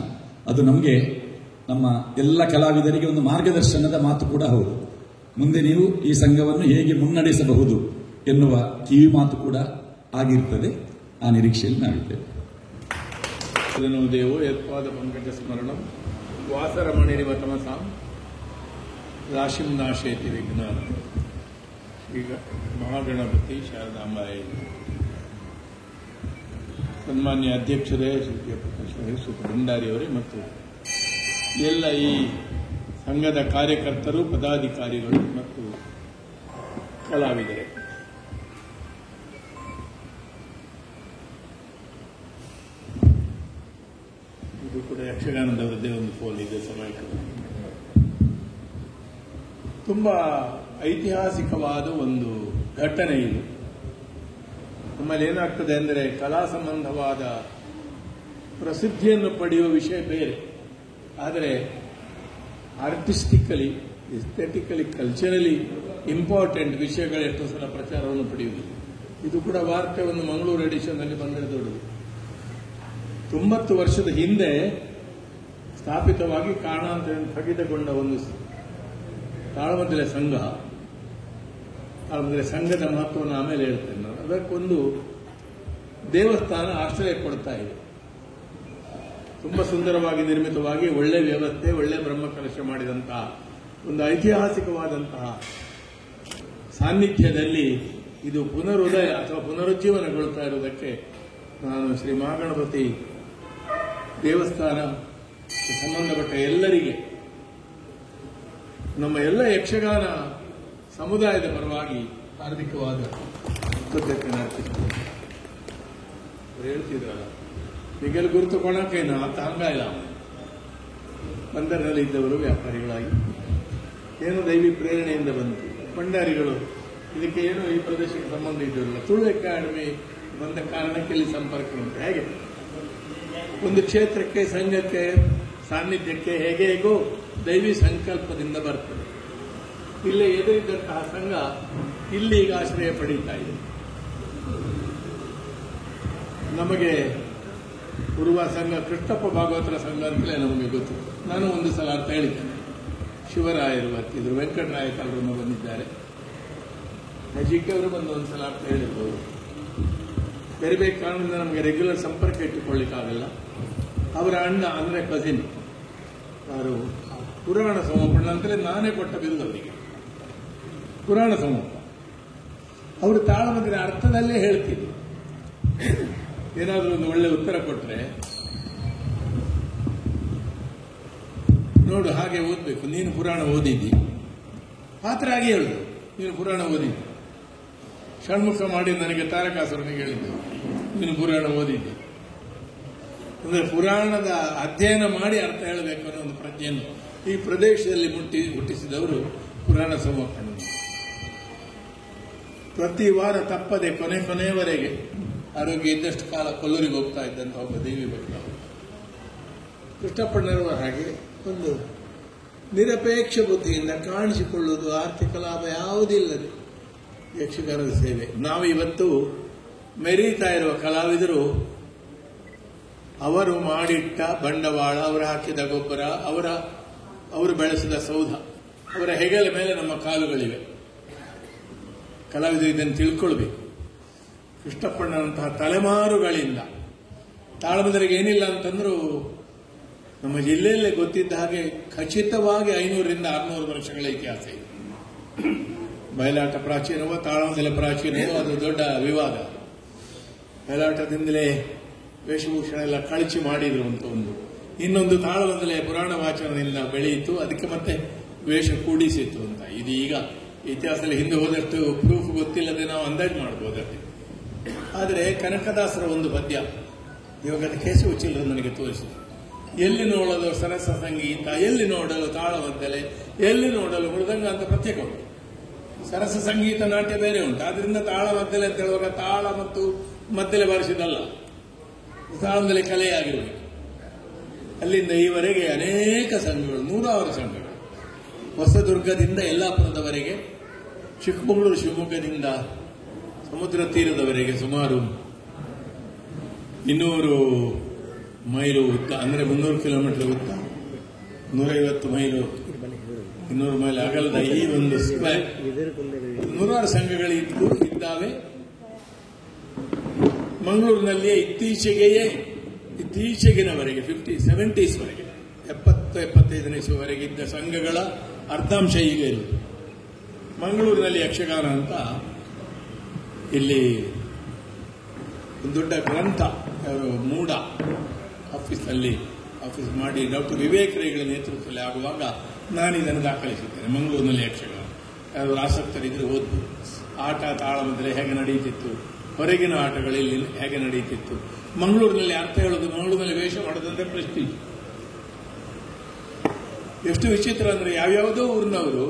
ಅದು ನಮಗೆ, ನಮ್ಮ ಎಲ್ಲ ಕಲಾವಿದರಿಗೆ ಒಂದು ಮಾರ್ಗದರ್ಶನದ ಮಾತು ಕೂಡ ಹೌದು. ಮುಂದೆ ನೀವು ಈ ಸಂಘವನ್ನು ಹೇಗೆ ಮುನ್ನಡೆಸಬಹುದು ಎನ್ನುವ ಕಿವಿ ಮಾತು ಕೂಡ ಆಗಿರ್ತದೆ. ಆ ನಿರೀಕ್ಷೆಯಲ್ಲಿ ನಾವಿದ್ದೇವೆ. ದೇವೋ ಯತ್ಪಾದ ಪಂಕಜ ಸ್ಮರಣಂ ವಾಸರಮಣಿರಿವ ತಮಸಾಂ ರಾಶಿಂ ನಾಶೇತಿ ವಿಜ್ಞಾನ. ಈಗ ಮಹಾಗಣಪತಿ ಶಾರದಾಂಬಾಯಿ ಸನ್ಮಾನ್ಯ ಅಧ್ಯಕ್ಷರೇ ಸುಪ್ರಕಾಶ್ ಭಂಡಾರಿಯವರೇ ಮತ್ತು ಎಲ್ಲ ಈ ಸಂಘದ ಕಾರ್ಯಕರ್ತರು, ಪದಾಧಿಕಾರಿಗಳು ಮತ್ತು ಕಲಾವಿದರೆ. ಇದು ಕೂಡ ಯಕ್ಷಗಾನದವರದ್ದೇ ಒಂದು ಫೋನ್ ಇದೆ ಸಮಯಕ್ಕೆ. ತುಂಬಾ ಐತಿಹಾಸಿಕವಾದ ಒಂದು ಘಟನೆ ಇದು. ನಮ್ಮಲ್ಲಿ ಏನಾಗ್ತದೆ ಅಂದರೆ ಕಲಾ ಸಂಬಂಧವಾದ ಪ್ರಸಿದ್ಧಿಯನ್ನು ಪಡೆಯುವ ವಿಷಯ ಬೇರೆ, ಆದರೆ ಆರ್ಟಿಸ್ಟಿಕಲಿ, ಎಸ್ಥೆಟಿಕಲಿ, ಕಲ್ಚರಲಿ ಇಂಪಾರ್ಟೆಂಟ್ ವಿಷಯಗಳ ಎಷ್ಟೋ ಸಲ ಪ್ರಚಾರವನ್ನು ಪಡೆಯುವುದಿಲ್ಲ. ಇದು ಕೂಡ ವಾರ್ತೆ ಒಂದು ಮಂಗಳೂರು ಎಡಿಷನ್ನಲ್ಲಿ ಬಂದರೆ ದೊಡ್ಡದು. 90 ವರ್ಷದ ಹಿಂದೆ ಸ್ಥಾಪಿತವಾಗಿ ಕಾರಣಾಂತರದಿಂದ ಸ್ಥಗಿತಗೊಂಡ ಒಂದು ತಾಳಮದ್ದಲೆ ಸಂಘ. ತಾಳಮದ್ದಲೆ ಸಂಘದ ಮಹತ್ವವನ್ನು ಆಮೇಲೆ ಹೇಳ್ತೇನೆ ನಾನು. ಅದಕ್ಕೊಂದು ದೇವಸ್ಥಾನ ಆಶ್ರಯ ಕೊಡ್ತಾ ಇದೆ. ತುಂಬಾ ಸುಂದರವಾಗಿ ನಿರ್ಮಿತವಾಗಿ, ಒಳ್ಳೆ ವ್ಯವಸ್ಥೆ, ಒಳ್ಳೆ ಬ್ರಹ್ಮಕಲಶ ಮಾಡಿದಂತಹ ಒಂದು ಐತಿಹಾಸಿಕವಾದಂತಹ ಸಾನ್ನಿಧ್ಯದಲ್ಲಿ ಇದು ಪುನರುದಯ ಅಥವಾ ಪುನರುಜ್ಜೀವನಗೊಳ್ತಾ ಇರುವುದಕ್ಕೆ ನಾನು ಶ್ರೀ ಮಹಾಗಣಪತಿ ದೇವಸ್ಥಾನ ಸಂಬಂಧಪಟ್ಟ ಎಲ್ಲರಿಗೆ, ನಮ್ಮ ಎಲ್ಲ ಯಕ್ಷಗಾನ ಸಮುದಾಯದ ಪರವಾಗಿ ಹಾರ್ದಿಕವಾದ ಕೃತಜ್ಞತೆ ಅರ್ಪಿಸುತ್ತೇನೆ. ಹೇಳ್ತಿದ್ರಲ್ಲ, ಈಗೆಲ್ಲ ಗುರುತು ಕೊಣಕೇನು ಅಂತ ಹಂಗಾಯಿಲ್ಲ. ಬಂದರಿನಲ್ಲಿ ಇದ್ದವರು ವ್ಯಾಪಾರಿಗಳಾಗಿ ಏನೋ ದೈವಿ ಪ್ರೇರಣೆಯಿಂದ ಬಂತು. ಭಂಡಾರಿಗಳು ಇದಕ್ಕೆ ಏನೋ ಈ ಪ್ರದೇಶಕ್ಕೆ ಸಂಬಂಧ ಇದ್ದಿರಲಿಲ್ಲ. ತುಳು ಅಕಾಡೆಮಿ ಬಂದ ಕಾರಣಕ್ಕೆ ಇಲ್ಲಿ ಸಂಪರ್ಕ ಉಂಟು. ಹೇಗೆ ಒಂದು ಕ್ಷೇತ್ರಕ್ಕೆ, ಸಂಘಕ್ಕೆ, ಸಾನ್ನಿಧ್ಯಕ್ಕೆ ಹೇಗೋ ದೈವಿ ಸಂಕಲ್ಪದಿಂದ ಬರ್ತದೆ. ಇಲ್ಲೇ ಎದುರಿದ್ದಂತಹ ಸಂಘ ಇಲ್ಲಿ ಈಗ ಆಶ್ರಯ ಪಡೀತಾ ಇದೆ. ನಮಗೆ ಉರುವ ಸಂಘ ಕೃಷ್ಣಪ್ಪ ಭಾಗವತರ ಸಂಘ ಅಂತಲೇ ನಮಗೆ ಗೊತ್ತು. ನಾನು ಒಂದು ಸಲ ಅಂತ ಹೇಳಿದ್ದೇನೆ. ಶಿವರಾಯರು ಬರ್ತಿದ್ರು, ವೆಂಕಟರಾಯ ಕಲ್ಲರನ್ನು ಬಂದಿದ್ದಾರೆ, ನಜಿಕೆ ಅವರು ಬಂದು ಒಂದು ಸಲ ಅಂತ ಹೇಳಿರ್ಬೋದು. ಬೇರೆ ಬೇರೆ ಕಾರಣದಿಂದ ನಮಗೆ ರೆಗ್ಯುಲರ್ ಸಂಪರ್ಕ ಇಟ್ಟುಕೊಳ್ಳಿಕ್ಕಾಗಲ್ಲ. ಅವರ ಅಣ್ಣ ಅಂದರೆ ಕಸಿನ್ ಅವರು ಪುರಾಣ ಸಮರ್ಪಣೆ ಅಂತಲೇ ನಾನೇ ಕೊಟ್ಟ ಬಿರುದು ಅವರಿಗೆ, ಪುರಾಣ ಸಮರ್ಪಣ. ಅವರು ತಾಳಮದ್ದಲೆ ಅರ್ಥದಲ್ಲೇ ಹೇಳ್ತಿದ್ರು. ಏನಾದರೂ ಒಂದು ಒಳ್ಳೆ ಉತ್ತರ ಕೊಟ್ಟರೆ, ನೋಡು ಹಾಗೆ ಓದಬೇಕು, ನೀನು ಪುರಾಣ ಓದಿದ್ದಿ, ಪಾತ್ರ ಹಾಗೆ ಹೇಳುದು, ನೀನು ಪುರಾಣ ಓದಿದ್ದಿ. ಷಣ್ಮುಖ ಮಾಡಿ ನನಗೆ ತಾರಕಾಸುರನಿಗೆ ಹೇಳಿದ್ದು, ನೀನು ಪುರಾಣ ಓದಿದ್ದಿ. ಅಂದರೆ ಪುರಾಣದ ಅಧ್ಯಯನ ಮಾಡಿ ಅರ್ಥ ಹೇಳಬೇಕು ಅನ್ನೋ ಒಂದು ಪ್ರಜ್ಞೆಯನ್ನು ಈ ಪ್ರದೇಶದಲ್ಲಿ ಹುಟ್ಟಿಸಿದವರು ಪುರಾಣ ಸಮರ್ಪಣೆ. ಪ್ರತಿ ವಾರ ತಪ್ಪದೆ ಕೊನೆಯವರೆಗೆ ಆರೋಗ್ಯ ಇದ್ದಷ್ಟು ಕಾಲ ಕೊಲ್ಲೂರಿಗೆ ಹೋಗ್ತಾ ಇದ್ದಂತ ಒಬ್ಬ ದೇವಿ ಭಕ್ತ. ಕೃಷ್ಣಪ್ಪಣ್ಣರವರ ಹಾಗೆ ಒಂದು ನಿರಪೇಕ್ಷ ಬುದ್ಧಿಯಿಂದ ಕಾಣಿಸಿಕೊಳ್ಳುವುದು, ಆರ್ಥಿಕ ಲಾಭ ಯಾವುದಿಲ್ಲದೆ ಯಕ್ಷಗಾನದ ಸೇವೆ. ನಾವು ಇವತ್ತು ಮೆರೀತಾ ಇರುವ ಕಲಾವಿದರು ಅವರು ಮಾಡಿಟ್ಟ ಬಂಡವಾಳ, ಅವರು ಹಾಕಿದ ಗೊಬ್ಬರ, ಅವರು ಬೆಳೆಸಿದ ಸೌಧ, ಅವರ ಹೆಗಲ ಮೇಲೆ ನಮ್ಮ ಕಾಲುಗಳಿವೆ. ಕಲಾವಿದರು ಇದನ್ನು ತಿಳ್ಕೊಳ್ಬೇಕು. ಕೃಷ್ಣಪ್ಪಣ್ಣನಂತಹ ತಲೆಮಾರುಗಳಿಂದ ತಾಳಮದ್ದಲೆಗೆ ಏನಿಲ್ಲ ಅಂತಂದ್ರೂ ನಮ್ಮ ಜಿಲ್ಲೆಯಲ್ಲೇ ಗೊತ್ತಿದ್ದ ಹಾಗೆ ಖಚಿತವಾಗಿ 500ರಿಂದ 600 ವರ್ಷಗಳ ಇತಿಹಾಸ ಇದೆ. ಬಯಲಾಟ ಪ್ರಾಚೀನವೋ ತಾಳಮದ್ದಲೆ ಪ್ರಾಚೀನವೋ ಅದು ದೊಡ್ಡ ವಿವಾದ. ಬಯಲಾಟದಿಂದಲೇ ವೇಷಭೂಷಣ ಎಲ್ಲ ಕಳಚಿ ಮಾಡಿದ್ರು ಅಂತ ಒಂದು. ಇನ್ನೊಂದು ತಾಳಮದ್ದಲೆ ಪುರಾಣ ವಾಚನದಿಂದ ಬೆಳೆಯಿತು, ಅದಕ್ಕೆ ಮತ್ತೆ ವೇಷ ಕೂಡಿಸಿತ್ತು ಅಂತ. ಇದು ಈಗ ಇತಿಹಾಸದಲ್ಲಿ ಹಿಂದೆ ಹೋದಷ್ಟು ಪ್ರೂಫ್ ಗೊತ್ತಿಲ್ಲದೆ ನಾವು ಅಂದಾಜು ಮಾಡಬಹುದಷ್ಟೇ. ಆದರೆ ಕನಕದಾಸರ ಒಂದು ಪದ್ಯ ಇವಾಗ ಕೇಶವ ಚಿಲ್ಲರು ನನಗೆ ತೋರಿಸಿತು. ಎಲ್ಲಿ ನೋಡಲು ಸರಸ ಸಂಗೀತ, ಎಲ್ಲಿ ನೋಡಲು ತಾಳಮದ್ದಲೆ, ಎಲ್ಲಿ ನೋಡಲು ಮೃದಂಗ ಅಂತ ಪ್ರತ್ಯೇಕ ಉಂಟು. ಸರಸ ಸಂಗೀತ ನಾಟ್ಯ ಬೇರೆ ಉಂಟು. ಆದ್ರಿಂದ ತಾಳಮದ್ದಲೆ ಅಂತ ಹೇಳುವಾಗ ತಾಳ ಮತ್ತು ಮದ್ದಲೆ ಬಾರಿಸಿದಲ್ಲ, ತಾಳಮದ್ದಲೆ ಕಲೆಯಾಗಿರಬೇಕು. ಅಲ್ಲಿಂದ ಈವರೆಗೆ ಅನೇಕ ಸಂಘಗಳು, 100 ಸಂಘಗಳು, ಹೊಸದುರ್ಗದಿಂದ ಯಲ್ಲಾಪುರದವರೆಗೆ, ಚಿಕ್ಕಮಗಳೂರು ಶಿವಮೊಗ್ಗದಿಂದ ಸಮುದ್ರ ತೀರದವರೆಗೆ ಸುಮಾರು 200 ಮೈಲು ಉದ್ದ, ಅಂದರೆ 300 ಕಿಲೋಮೀಟರ್ ಉದ್ದ, 150 ಮೈಲು, 200 ಮೈಲು ಅಗಲದ ಈ ಒಂದು ಸ್ಕ್ವೇರ್ 100 ಸಂಘಗಳು ಇದ್ದಾವೆ. ಮಂಗಳೂರಿನಲ್ಲಿಯೇ ಇತ್ತೀಚೆಗಿನವರೆಗೆ 70s ವರೆಗೆ 70-75ನೇ ಇಸುವವರೆಗೆ ಇದ್ದ ಸಂಘಗಳ ಅರ್ಧಾಂಶ ಈಗ ಇರುವುದು. ಮಂಗಳೂರಿನಲ್ಲಿ ಯಕ್ಷಗಾನ ಅಂತ ಇಲ್ಲಿ ಒಂದು ದೊಡ್ಡ ಗ್ರಂಥ ಮೂಡ ಆಫೀಸ್ ಮಾಡಿ ಡಾಕ್ಟರ್ ವಿವೇಕ್ ರೇಗಳ ನೇತೃತ್ವದಲ್ಲಿ ಆಗುವಾಗ ನಾನು ಇದನ್ನು ದಾಖಲಿಸಿದ್ದೇನೆ. ಮಂಗಳೂರಿನಲ್ಲಿ ಯಕ್ಷಗಾನ ಯಾರು ಆಸಕ್ತರಿದ್ರೆ ಓದ್ಬೋದು. ಆಟ ತಾಳಮದ್ದಲೆ ಹೇಗೆ ನಡೀತಿತ್ತು, ಹೊರಗಿನ ಆಟಗಳಲ್ಲಿ ಹೇಗೆ ನಡೀತಿತ್ತು. ಮಂಗಳೂರಿನಲ್ಲಿ ಅರ್ಥ ಹೇಳೋದು, ಮಂಗಳೂರಿನಲ್ಲಿ ವೇಷ ಮಾಡೋದಂದ್ರೆ ಪ್ರೆಸ್ಟೀಜ್. ಎಷ್ಟು ವಿಚಿತ್ರ ಅಂದ್ರೆ ಯಾವ್ಯಾವುದೋ ಊರಿನವರು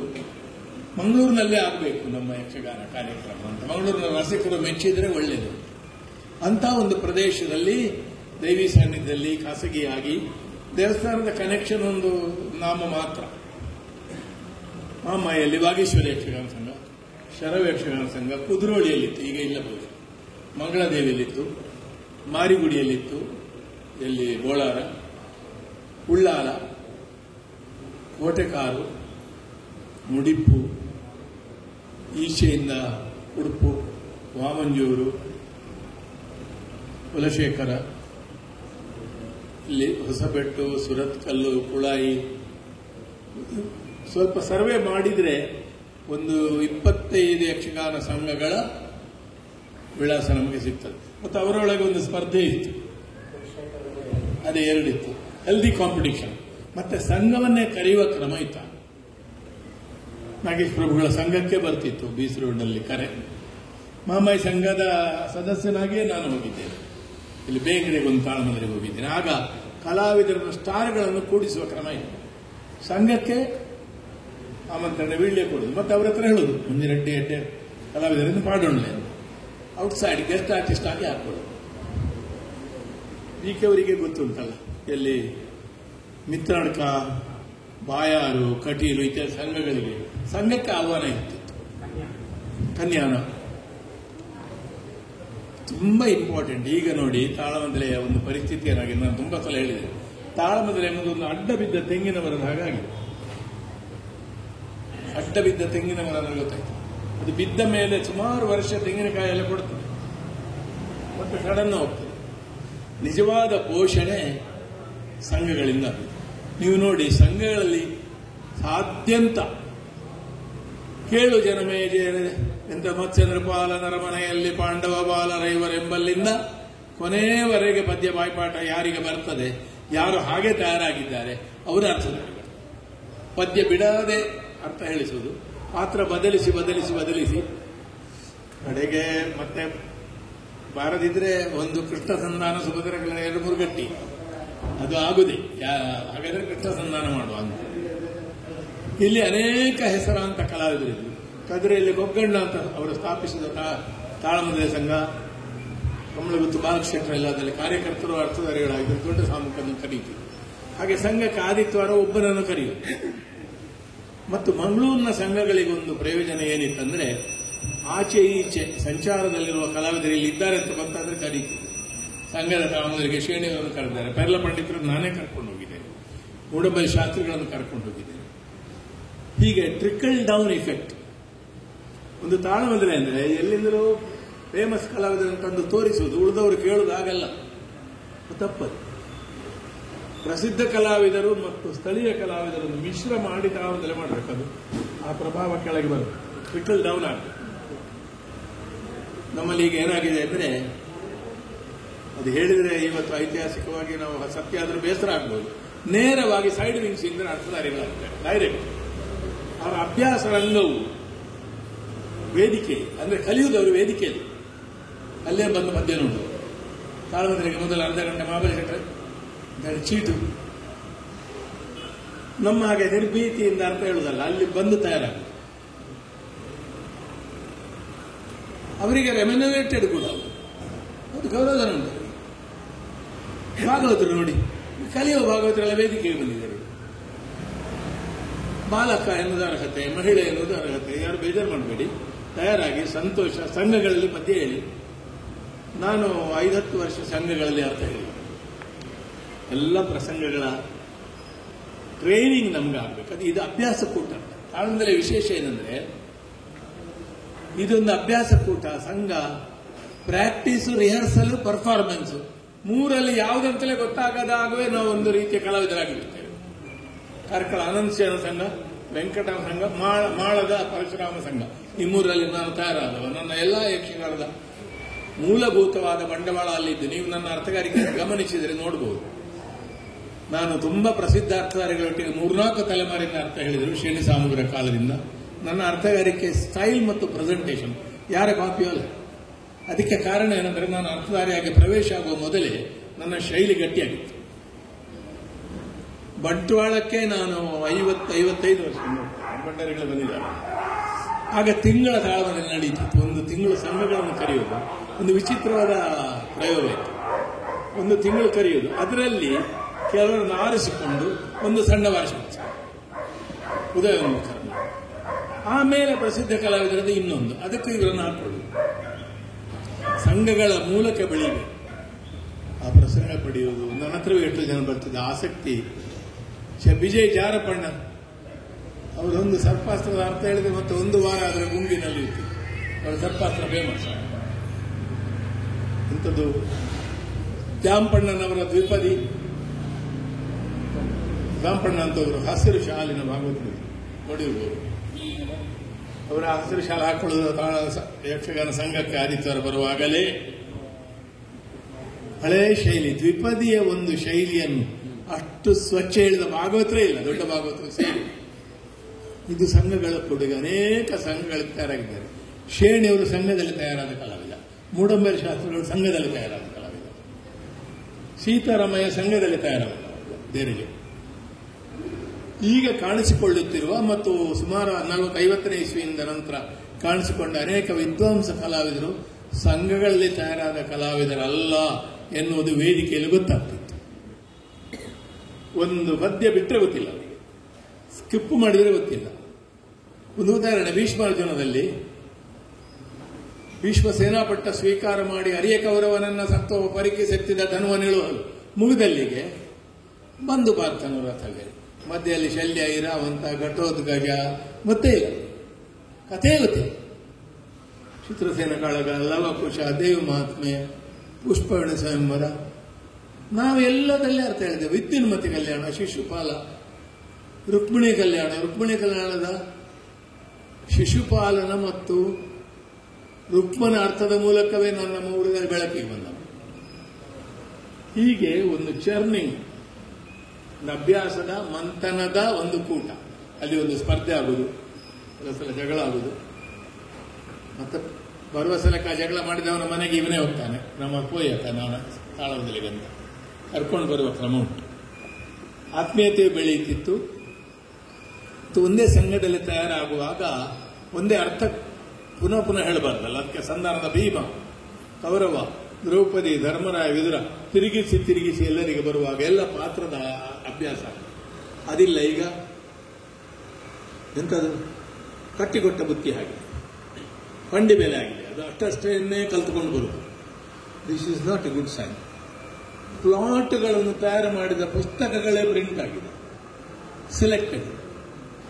ಮಂಗಳೂರಿನಲ್ಲೇ ಆಗಬೇಕು ನಮ್ಮ ಯಕ್ಷಗಾನ ಕಾರ್ಯಕ್ರಮ ಅಂತ ಮಂಗಳೂರಿನ ರಸಿಕರು ಮೆಚ್ಚಿದ್ರೆ ಒಳ್ಳೆಯದು. ಅಂತ ಒಂದು ಪ್ರದೇಶದಲ್ಲಿ ದೈವಿ ಸಾನ್ನಿಧ್ಯದಲ್ಲಿ ಖಾಸಗಿಯಾಗಿ ದೇವಸ್ಥಾನದ ಕನೆಕ್ಷನ್ ಒಂದು ನಾಮ ಮಾತ್ರ. ಮಾಮಾಯಲ್ಲಿ ವಾಗೀಶ್ವರ ಯಕ್ಷಗಾನ ಸಂಘ, ಶರವ ಯಕ್ಷಗಾನ ಸಂಘ ಕುದುರೋಳಿಯಲ್ಲಿತ್ತು, ಈಗ ಇಲ್ಲ ಬಹುಶಃ. ಮಂಗಳದೇವಿಯಲ್ಲಿತ್ತು, ಮಾರಿಗುಡಿಯಲ್ಲಿತ್ತು, ಎಲ್ಲಿ ಬೋಳಾರ, ಉಳ್ಳಾಲ, ಕೋಟೆಕಾರು, ಮುಡಿಪ್ಪು, ಈಚೆಯಿಂದ ಉಡುಪು, ವಾಮಂಜೂರು, ಕುಲಶೇಖರ, ಇಲ್ಲಿ ಹೊಸಬೆಟ್ಟು, ಸುರತ್ಕಲ್ಲು, ಕುಳಾಯಿ. ಸ್ವಲ್ಪ ಸರ್ವೆ ಮಾಡಿದ್ರೆ ಒಂದು 25 ಯಕ್ಷಗಾನ ಸಂಘಗಳ ವಿಳಾಸ ನಮಗೆ ಸಿಗ್ತದೆ. ಮತ್ತು ಅವರೊಳಗೆ ಒಂದು ಸ್ಪರ್ಧೆ ಇತ್ತು, ಅದೇ 2 ಇತ್ತು, ಹೆಲ್ದಿ ಕಾಂಪಿಟಿಷನ್. ಮತ್ತೆ ಸಂಘವನ್ನೇ ಕರೆಯುವ ಕ್ರಮ ಇತ್ತ. ನಾಗೇಶ್ ಪ್ರಭುಗಳ ಸಂಘಕ್ಕೆ ಬರ್ತಿತ್ತು ಬೀಸ್ ರೋಡ್ನಲ್ಲಿ ಕರೆ. ಮಾಮಾಯಿ ಸಂಘದ ಸದಸ್ಯನಾಗಿಯೇ ನಾನು ಹೋಗಿದ್ದೇನೆ. ಇಲ್ಲಿ ಬೇಗರೆಗೆ ಒಂದು ತಾಳಮದ್ದಲೆಗೆ ಹೋಗಿದ್ದೇನೆ. ಆಗ ಕಲಾವಿದರ ಸ್ಟಾರ್ಗಳನ್ನು ಕೂಡಿಸುವ ಕ್ರಮ ಇತ್ತು. ಸಂಘಕ್ಕೆ ಆಮಂತ್ರಣ ವೀಳ್ಯ ಕೊಡುದು, ಮತ್ತೆ ಅವರ ಹತ್ರ ಹೇಳುದು ಮುಂಜಾನೆ ಎಡ್ಡೆ ಕಲಾವಿದರಿಂದ ಪಾಡೋಣಲೆ ಔಟ್ಸೈಡ್ ಗೆಸ್ಟ್ ಆರ್ಟಿಸ್ಟ್ ಆಗಿ ಹಾಕೊಳ್ಳೋದು. ಅವರಿಗೆ ಗೊತ್ತುಂಟಲ್ಲ, ಎಲ್ಲಿ ಮಿತ್ರಾಡ್ಕ, ಬಾಯಾರು, ಕಟೀಲು ಇತ್ಯಾದಿ ಸಂಘಗಳಿಗೆ ಸಂಘಕ್ಕೆ ಆಹ್ವಾನ ಇರ್ತಿತ್ತು. ಕನ್ಯಾನ ತುಂಬಾ ಇಂಪಾರ್ಟೆಂಟ್. ಈಗ ನೋಡಿ ತಾಳಮದ್ದಲೆಯ ಒಂದು ಪರಿಸ್ಥಿತಿ ಏನಾಗಿದೆ, ನಾನು ತುಂಬಾ ಸಲ ಹೇಳಿದೆ. ತಾಳಮದ್ದಲೆ ಎಂಬುದು ಒಂದು ಅಡ್ಡ ಬಿದ್ದ ತೆಂಗಿನ ಮರದ ಹಾಗಾಗಿದೆ. ಅಡ್ಡ ಬಿದ್ದ ತೆಂಗಿನ ಮರ ಅಂದ್ರೆ ಗೊತ್ತಾಯ್ತು, ಅದು ಬಿದ್ದ ಮೇಲೆ ಸುಮಾರು ವರ್ಷ ತೆಂಗಿನಕಾಯಿ ಎಲ್ಲ ಕೊಡ್ತದೆ, ಮತ್ತೆ ಸಡನ್ ಹೋಗ್ತದೆ. ನಿಜವಾದ ಪೋಷಣೆ ಸಂಘಗಳಿಂದ. ನೀವು ನೋಡಿ, ಸಂಘಗಳಲ್ಲಿ ಸಾಧ್ಯಂತ ಕೇಳು ಜನಮೇ ಎಂತ ಮತ್ಸ್ಯಂದ್ರಪಾಲ ನರಮನೆಯಲ್ಲಿ ಪಾಂಡವ ಬಾಲರೈವರೆಂಬಲ್ಲಿಂದ ಕೊನೆಯವರೆಗೆ ಪದ್ಯ ಬಾಯ್ಪಾಠ ಯಾರಿಗೆ ಬರ್ತದೆ, ಯಾರು ಹಾಗೆ ತಯಾರಾಗಿದ್ದಾರೆ ಅವರ ಅರ್ಥಧಾರಿಗಳು. ಪದ್ಯ ಬಿಡದೆ ಅರ್ಥ ಹೇಳಿಸುವುದು, ಪಾತ್ರ ಬದಲಿಸಿ ಬದಲಿಸಿ ಬದಲಿಸಿ ಕಡೆಗೆ ಮತ್ತೆ ಬಾರದಿದ್ರೆ ಒಂದು ಕೃಷ್ಣ ಸಂಧಾನ ಸುಭದ್ರಗಳ 2-3 ಗಟ್ಟಿ ಅದು ಆಗುದೇ. ಹಾಗಾದ್ರೆ ಕೃಷ್ಣ ಸಂಧಾನ ಮಾಡುವ ಅಂತ. ಇಲ್ಲಿ ಅನೇಕ ಹೆಸರಾಂತ ಕಲಾವಿದರಿದ್ರು. ಕದ್ರೆಯಲ್ಲಿ ಗೊಗ್ಗಣ್ಣ ಅಂತ ಅವರು ಸ್ಥಾಪಿಸಿದ ತಾಳಮದ್ದಲೆ ಸಂಘ, ಕಮಲಗುತ್ತು ಬಾಲಕ್ಷೇತ್ರ ಎಲ್ಲ ಅದರಲ್ಲಿ ಕಾರ್ಯಕರ್ತರು ಅರ್ಥಧಾರಿಗಳಾಗಿದ್ದರು. ದೊಡ್ಡ ಸಾಮುಖನ್ನು ಕರೀತೀವಿ. ಹಾಗೆ ಸಂಘಕ್ಕೆ ಆದಿತ್ಯವಾರ ಒಬ್ಬನನ್ನು ಕರೆಯುವುದು. ಮತ್ತು ಮಂಗಳೂರಿನ ಸಂಘಗಳಿಗೊಂದು ಪ್ರಯೋಜನ ಏನಿತ್ತಂದ್ರೆ, ಆಚೆ ಈಚೆ ಸಂಚಾರದಲ್ಲಿರುವ ಕಲಾವಿದರು ಇಲ್ಲಿ ಇದ್ದಾರೆ ಅಂತ ಗೊತ್ತಾದ್ರೆ ಕರೀತೀವಿ. ಸಂಘದ ತಾಳಮದ್ದಲೆಗೆ ಶ್ರೇಣಿಗಳನ್ನು ಕರೆದಿದ್ದಾರೆ. ಪೆರ್ಲ ಪಂಡಿತರನ್ನು ನಾನೇ ಕರ್ಕೊಂಡು ಹೋಗಿದ್ದೇನೆ, ಮೂಡಬಲ್ ಶಾಸ್ತ್ರಿಗಳನ್ನು ಕರ್ಕೊಂಡು ಹೋಗಿದ್ದೇನೆ. ಹೀಗೆ ಟ್ರಿಕಲ್ ಡೌನ್ ಇಫೆಕ್ಟ್. ಒಂದು ತಾಳಮದ್ದಲೆ ಅಂದ್ರೆ ಎಲ್ಲಿಂದಲೂ ಫೇಮಸ್ ಕಲಾವಿದರನ್ನು ತಂದು ತೋರಿಸುವುದು, ಉಳಿದವರು ಕೇಳುವುದು ಆಗಲ್ಲ, ತಪ್ಪದು. ಪ್ರಸಿದ್ಧ ಕಲಾವಿದರು ಮತ್ತು ಸ್ಥಳೀಯ ಕಲಾವಿದರನ್ನು ಮಿಶ್ರ ಮಾಡಿ ತಾಳಮದ್ದಲೆ ಮಾಡಬೇಕು. ಅದು ಆ ಪ್ರಭಾವ ಕೆಳಗೆ ಬರುತ್ತೆ, ಟ್ರಿಕಲ್ ಡೌನ್ ಆಗಬೇಕು. ನಮ್ಮಲ್ಲಿ ಈಗ ಏನಾಗಿದೆ ಅಂದ್ರೆ, ಅದು ಹೇಳಿದ್ರೆ ಇವತ್ತು ಐತಿಹಾಸಿಕವಾಗಿ ನಾವು ಸತ್ಯ ಆದರೂ ಬೇಸರ ಆಗ್ಬೋದು, ನೇರವಾಗಿ ಸೈಡ್ ವಿಂಗ್ಸ್ ಇಂದ ಅರ್ಥಧಾರಿಗಳಾಗ್ತಾರೆ ಡೈರೆಕ್ಟ್. ಅವರ ಅಭ್ಯಾಸ ರಂಗವು ವೇದಿಕೆ ಅಂದ್ರೆ ಕಲಿಯುವುದವರು ವೇದಿಕೆಯಲ್ಲಿ ಅಲ್ಲೇ ಬಂದು ಮಧ್ಯ ನೋಡು. ತಾಳಮದ್ದಲೆಗೆ ಮೊದಲು ಅರ್ಧ ಗಂಟೆ ಮಾಬಲಿ ಕಟ್ಟರೆ ಚೀಟು. ನಮ್ಮ ಹಾಗೆ ನಿರ್ಭೀತಿಯಿಂದ ಅರ್ಥ ಹೇಳುವುದಲ್ಲ, ಅಲ್ಲಿ ಬಂದು ತಯಾರಾಗ. ಅವರಿಗೆ ರೆಮ್ಯುನರೇಟೆಡ್ ಕೂಡ ಅದು ಗೌರವಧನ ಉಂಟು. ಭಾಗವತರು ನೋಡಿ, ಕಲಿಯುವ ಭಾಗವತರೆಲ್ಲ ವೇದಿಕೆಗೆ ಬಂದಿದ್ದಾರೆ. ಬಾಲಕ ಎನ್ನುವುದು ಅರ್ಹತೆ, ಮಹಿಳೆ ಎನ್ನುವುದು ಅರ್ಹತೆ. ಯಾರು ಬೇಜಾರು ಮಾಡಬೇಡಿ, ತಯಾರಾಗಿ ಸಂತೋಷ. ಸಂಘಗಳಲ್ಲಿ ಪದ್ಯ ಹೇಳಿ. ನಾನು 5-10 ವರ್ಷ ಸಂಘಗಳಲ್ಲಿ ಅರ್ಥ ಹೇಳಿ, ಎಲ್ಲ ಪ್ರಸಂಗಗಳ ಟ್ರೈನಿಂಗ್ ನಮ್ಗೆ ಆಗ್ಬೇಕು. ಅದು ಇದು ಅಭ್ಯಾಸ ಕೂಟ. ತಾಳಮದ್ದಲೆ ವಿಶೇಷ ಏನಂದ್ರೆ, ಇದೊಂದು ಅಭ್ಯಾಸ ಕೂಟ. ಸಂಘ ಪ್ರಾಕ್ಟೀಸು, ರಿಹರ್ಸಲ್, ಪರ್ಫಾರ್ಮೆನ್ಸ್ 3ರಲ್ಲಿ ಯಾವುದಂತಲೇ ಗೊತ್ತಾಗದಾಗವೇ ನಾವು ಒಂದು ರೀತಿಯ ಕಲಾವಿದರಾಗಿರ್ತೇವೆ. ಕಾರ್ಕಳ ಅನಂತಶಯನ ಸಂಘ, ವೆಂಕಟ ಸಂಘ, ಮಾಳದ ಪರಶುರಾಮ ಸಂಘ, ಈ 3ರಲ್ಲಿ ನಾನು ತಯಾರಾದವ. ನನ್ನ ಎಲ್ಲಾ ಯಕ್ಷಗಾನದ ಮೂಲಭೂತವಾದ ಬಂಡವಾಳ ಅಲ್ಲಿದ್ದು. ನೀವು ನನ್ನ ಅರ್ಥಗಾರಿಕೆ ಗಮನಿಸಿದರೆ ನೋಡಬಹುದು. ನಾನು ತುಂಬಾ ಪ್ರಸಿದ್ಧ ಅರ್ಥಧಾರಿಗಳೊಟ್ಟಿಗೆ 3-4 ತಲೆಮಾರಿನ ಅರ್ಥ ಹೇಳಿದರು. ಶ್ರೇಣಿ ಸಾಮುಗ್ರ ಕಾಲದಿಂದ ನನ್ನ ಅರ್ಥಗಾರಿಕೆ ಸ್ಟೈಲ್ ಮತ್ತು ಪ್ರೆಸೆಂಟೇಷನ್ ಯಾರ ಕಾಪಿಯೂ ಅಲ್ಲ. ಅದಕ್ಕೆ ಕಾರಣ ಏನಂದ್ರೆ ನಾನು ಅರ್ಥಧಾರಿಯಾಗಿ ಪ್ರವೇಶ ಆಗುವ ಮೊದಲೇ ನನ್ನ ಶೈಲಿ ಗಟ್ಟಿಯಾಗಿತ್ತು. ಬಂಟ್ವಾಳಕ್ಕೆ ನಾನು 55 ವರ್ಷ ಭಂಡಾರಿಗಳು ಬಂದಿದ್ದಾರೆ. ಆಗ ತಿಂಗಳ ತಾಳಮನೆ ನಡೀತಿತ್ತು. ಒಂದು ತಿಂಗಳು ಸಂಘಗಳನ್ನು ಕರೆಯುವುದು ಒಂದು ವಿಚಿತ್ರವಾದ ಪ್ರಯೋಗ ಇತ್ತು. ಒಂದು ತಿಂಗಳು ಕರೆಯುವುದು, ಅದರಲ್ಲಿ ಕೆಲವರನ್ನು ಆರಿಸಿಕೊಂಡು ಒಂದು ಸಣ್ಣ ಭಾಷಣ ಉದಯೋನ್ಮುಖ, ಆಮೇಲೆ ಪ್ರಸಿದ್ಧ ಕಲಾವಿದರದ್ದು ಇನ್ನೊಂದು, ಅದಕ್ಕೂ ಇವರನ್ನು ಹಾಕೊಳ್ಳುವುದು. ಸಂಘಗಳ ಮೂಲಕ ಬೆಳೀಬೇಕು, ಆ ಪ್ರಸಂಗ ಪಡೆಯುವುದು. ನನ್ನ ಹತ್ರವೂ ಎಷ್ಟು ಜನ ಬರ್ತಿದ್ದ ಆಸಕ್ತಿ. ವಿಜಯ್ ಜಾರಪಣ್ಣ ಅವರೊಂದು ಸರ್ಪಾಸ್ತ್ರದ ಅರ್ಥ ಹೇಳಿದ್ರೆ ಮತ್ತೆ ಒಂದು ವಾರ ಅದರ ಗುಂಗಿನಲ್ಲಿ ಇರ್ತಿತ್ತು. ಅವರ ಸರ್ಪಾಸ್ತ್ರ ಫೇಮಸ್. ಇಂಥದ್ದು ದ್ಯಾಂಪಣ್ಣನವರ ದ್ವಿಪದಿ, ದ್ಯಾಂಪಣ್ಣ ಅಂತವರು ಹಸಿರು ಶಾಲಿನ ಭಾಗವತ ನೋಡಿರ್ಬೋದು. ಅವರ ಹಸಿರು ಶಾಲೆ ಹಾಕೊಳ್ಳುವುದು ಯಕ್ಷಗಾನ ಸಂಘಕ್ಕೆ ಆದಿತ್ಯವಾರ ಬರುವಾಗಲೇ ಹಳೆಯ ಶೈಲಿ, ದ್ವಿಪದಿಯ ಒಂದು ಶೈಲಿಯನ್ನು ಅಷ್ಟು ಸ್ವಚ್ಛ ಹೇಳಿದ ಭಾಗವತರೇ ಇಲ್ಲ, ದೊಡ್ಡ ಭಾಗವತರು ಸೇರಿ. ಇದು ಸಂಘಗಳ ಕೊಡುಗೆ. ಅನೇಕ ಸಂಘಗಳಿಗೆ ತಯಾರಾಗಿದ್ದಾರೆ. ಶೇಣಿಯವರು ಸಂಘದಲ್ಲಿ ತಯಾರಾದ ಕಲಾವಿದ, ಮೂಡಂಬರಿ ಶಾಸ್ತ್ರಿಗಳು ಸಂಘದಲ್ಲಿ ತಯಾರಾದ ಕಲಾವಿದ, ಸೀತಾರಾಮಯ್ಯ ಸಂಘದಲ್ಲಿ ತಯಾರಾದ ಕಲಾವಿದ. ದೇರಿಗೆ ಈಗ ಕಾಣಿಸಿಕೊಳ್ಳುತ್ತಿರುವ ಮತ್ತು ಸುಮಾರು 40-50ನೇ ಇಸ್ವಿಯಿಂದ ನಂತರ ಕಾಣಿಸಿಕೊಂಡ ಅನೇಕ ವಿದ್ವಾಂಸ ಕಲಾವಿದರು ಸಂಘಗಳಲ್ಲಿ ತಯಾರಾದ ಕಲಾವಿದರಲ್ಲ ಎನ್ನುವುದು ವೇದಿಕೆಯಲ್ಲಿ ಗೊತ್ತಾಗ್ತಿತ್ತು. ಒಂದು ಪದ್ಯ ಬಿಟ್ಟರೆ ಗೊತ್ತಿಲ್ಲ, ಸ್ಕಿಪ್ ಮಾಡಿದರೆ ಗೊತ್ತಿಲ್ಲ. ಒಂದು ಉದಾಹರಣೆ, ಭೀಷ್ಮಾರ್ಜುನದಲ್ಲಿ ಭೀಷ್ಮ ಸೇನಾಪಟ್ಟ ಸ್ವೀಕಾರ ಮಾಡಿ ಅರಿಯ ಕೌರವನನ್ನ ಸತ್ವ ಪರಿಕಿಸೆತ್ತಿದ ಧನುವನಿಳುವಲು ಮುಗಿದಲ್ಲಿಗೆ ಬಂದು ಪಾರ್ಥನು ರಥಗೆ, ಮಧ್ಯೆಯಲ್ಲಿ ಶಲ್ಯ, ಇರಾವಂತ, ಘಟೋದ್ಗಜ, ಗೊತ್ತೇ ಇಲ್ಲ, ಕಥೆ ಗೊತ್ತಿಲ್ಲ. ಚಿತ್ರಸೇನ ಕಾಳಗ, ಲವಕುಶ, ದೇವ ಮಹಾತ್ಮೆ, ಪುಷ್ಪವಣ ಸ್ವಯಂವರ, ನಾವೆಲ್ಲದಲ್ಲೇ ಅರ್ಥ ಹೇಳಿದ್ದೇವೆ. ವಿದ್ಯುನ್ಮತಿ ಕಲ್ಯಾಣ, ಶಿಶುಪಾಲ, ರುಕ್ಮಿಣಿ ಕಲ್ಯಾಣ. ರುಕ್ಮಿಣಿ ಕಲ್ಯಾಣದ ಶಿಶುಪಾಲನ ಮತ್ತು ರುಕ್ಮನ ಅರ್ಥದ ಮೂಲಕವೇ ನನ್ನ ಮೂಡಿದ ಬೆಳಕಿಗೆ ಬಂದ. ಹೀಗೆ ಒಂದು ಚರ್ನಿಂಗ್, ಅಭ್ಯಾಸದ ಮಂಥನದ ಒಂದು ಕೂಟ. ಅಲ್ಲಿ ಒಂದು ಸ್ಪರ್ಧೆ ಆಗುವುದು, ಕೆಲವು ಸಲ ಜಗಳ ಆಗುವುದು. ಮತ್ತೆ ಬರುವ ಸಲಕ್ಕೆ ಆ ಜಗಳ ಮಾಡಿದವನ ಮನೆಗೆ ಇವನೇ ಹೋಗ್ತಾನೆ, ನಮ್ಮ ಪೋಯಕ ನಾನು ತಾಳವದಲ್ಲಿಗಂತ ಕರ್ಕೊಂಡು ಬರುವ ಕ್ರಮ ಉಂಟು. ಆತ್ಮೀಯತೆ ಬೆಳೆಯುತ್ತಿತ್ತು. ಒಂದೇ ಸಂಘದಲ್ಲಿ ತಯಾರಾಗುವಾಗ ಒಂದೇ ಅರ್ಥ ಪುನಃ ಪುನಃ ಹೇಳಬಾರ್ದಲ್ಲ. ಅದಕ್ಕೆ ಸಂಧಾನದ ಭೀಮ, ಕೌರವ, ದ್ರೌಪದಿ, ಧರ್ಮರಾಯ, ವಿದುರ ತಿರುಗಿಸಿ ತಿರುಗಿಸಿ ಎಲ್ಲರಿಗೆ ಬರುವಾಗ ಎಲ್ಲ ಪಾತ್ರದ ಅಭ್ಯಾಸ ಅದಿಲ್ಲ. ಈಗ ಎಂಥದ್ದು ಕಟ್ಟಿಕೊಟ್ಟ ಬುತ್ತಿ ಹಾಗೆ ಪಂಡಿ ಬೆಲೆ ಆಗಿದೆ. ಅದು ಅಷ್ಟಷ್ಟನ್ನೇ ಕಲ್ತುಕೊಂಡು ಬರುವುದು. This is not a good sign. ಪ್ಲಾಟ್ಗಳನ್ನು ತಯಾರು ಮಾಡಿದ ಪುಸ್ತಕಗಳೇ ಪ್ರಿಂಟ್ ಆಗಿದೆ, ಸಿಲೆಕ್ಟೆಡ್.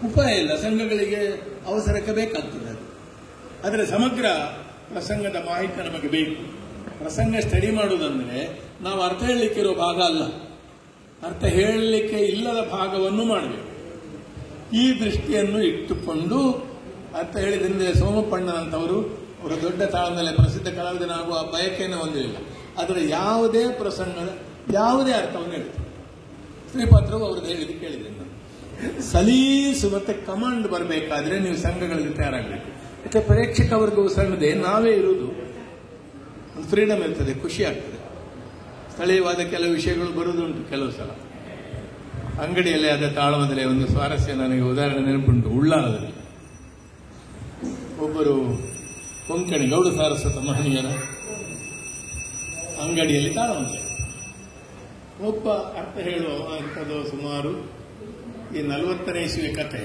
ಉಪಾಯ ಇಲ್ಲ, ಸಂಘಗಳಿಗೆ ಅವಸರಕ್ಕೆ ಬೇಕಾಗ್ತದೆ ಅದು. ಆದರೆ ಸಮಗ್ರ ಪ್ರಸಂಗದ ಮಾಹಿತಿ ನಮಗೆ ಬೇಕು. ಪ್ರಸಂಗ ಸ್ಟಡಿ ಮಾಡುವುದಂದ್ರೆ ನಾವು ಅರ್ಥ ಹೇಳಲಿಕ್ಕಿರೋ ಭಾಗ ಅಲ್ಲ, ಅರ್ಥ ಹೇಳಲಿಕ್ಕೆ ಇಲ್ಲದ ಭಾಗವನ್ನು ಮಾಡಬೇಕು. ಈ ದೃಷ್ಟಿಯನ್ನು ಇಟ್ಟುಕೊಂಡು ಅರ್ಥ ಹೇಳಿದ್ರಿಂದ ಸೋಮಪ್ಪಣ್ಣನಂತವರು ಅವರ ದೊಡ್ಡ ತಾಳದಲ್ಲಿ ಪ್ರಸಿದ್ಧ ಕಲಾವಿದನಾಗುವ ಬಯಕೆಯನ್ನು ಹೊಂದಿರಲಿಲ್ಲ. ಅದರ ಯಾವುದೇ ಪ್ರಸಂಗದ ಯಾವುದೇ ಅರ್ಥವನ್ನು ಹೇಳ್ತಾರೆ. ಶ್ರೀಪಾತ್ರವು ಅವ್ರದ್ದು ಹೇಳಿದ್ದು ಕೇಳಿದೆ ನಾನು. ಸಲೀಸು ಮತ್ತೆ ಕಮಾಂಡ್ ಬರಬೇಕಾದ್ರೆ ನೀವು ಸಂಘಗಳಿಗೆ ತಯಾರಾಗಬೇಕು. ಯಾಕೆ ಪ್ರೇಕ್ಷಕ ವರ್ಗವು ಸಣ್ಣದೇ, ನಾವೇ ಇರುವುದು, ಒಂದು ಫ್ರೀಡಮ್ ಇರ್ತದೆ, ಖುಷಿ ಆಗ್ತದೆ. ಸ್ಥಳೀಯವಾದ ಕೆಲವು ವಿಷಯಗಳು ಬರುವುದುಂಟು ಕೆಲವು ಸಲ. ಅಂಗಡಿಯಲ್ಲಿ ಆದ ತಾಳಮದಲೇ ಒಂದು ಸ್ವಾರಸ್ಯ ನನಗೆ ಉದಾಹರಣೆ ನೆನಪುಂಟು. ಉಳ್ಳಾಲದಲ್ಲಿ ಒಬ್ಬರು ಕೊಂಕಣಿ ಗೌಡ ಸಾರಸ್ವತ ಮಹನೀಯರ ಅಂಗಡಿಯಲ್ಲಿ ತಾಳಮದಲೆ ಒಬ್ಬ ಅರ್ಥ ಹೇಳುವ ಅಂಥದ್ದು ಸುಮಾರು ಈ 40ನೇ ಇಸ್ವಿ ಕತೆ.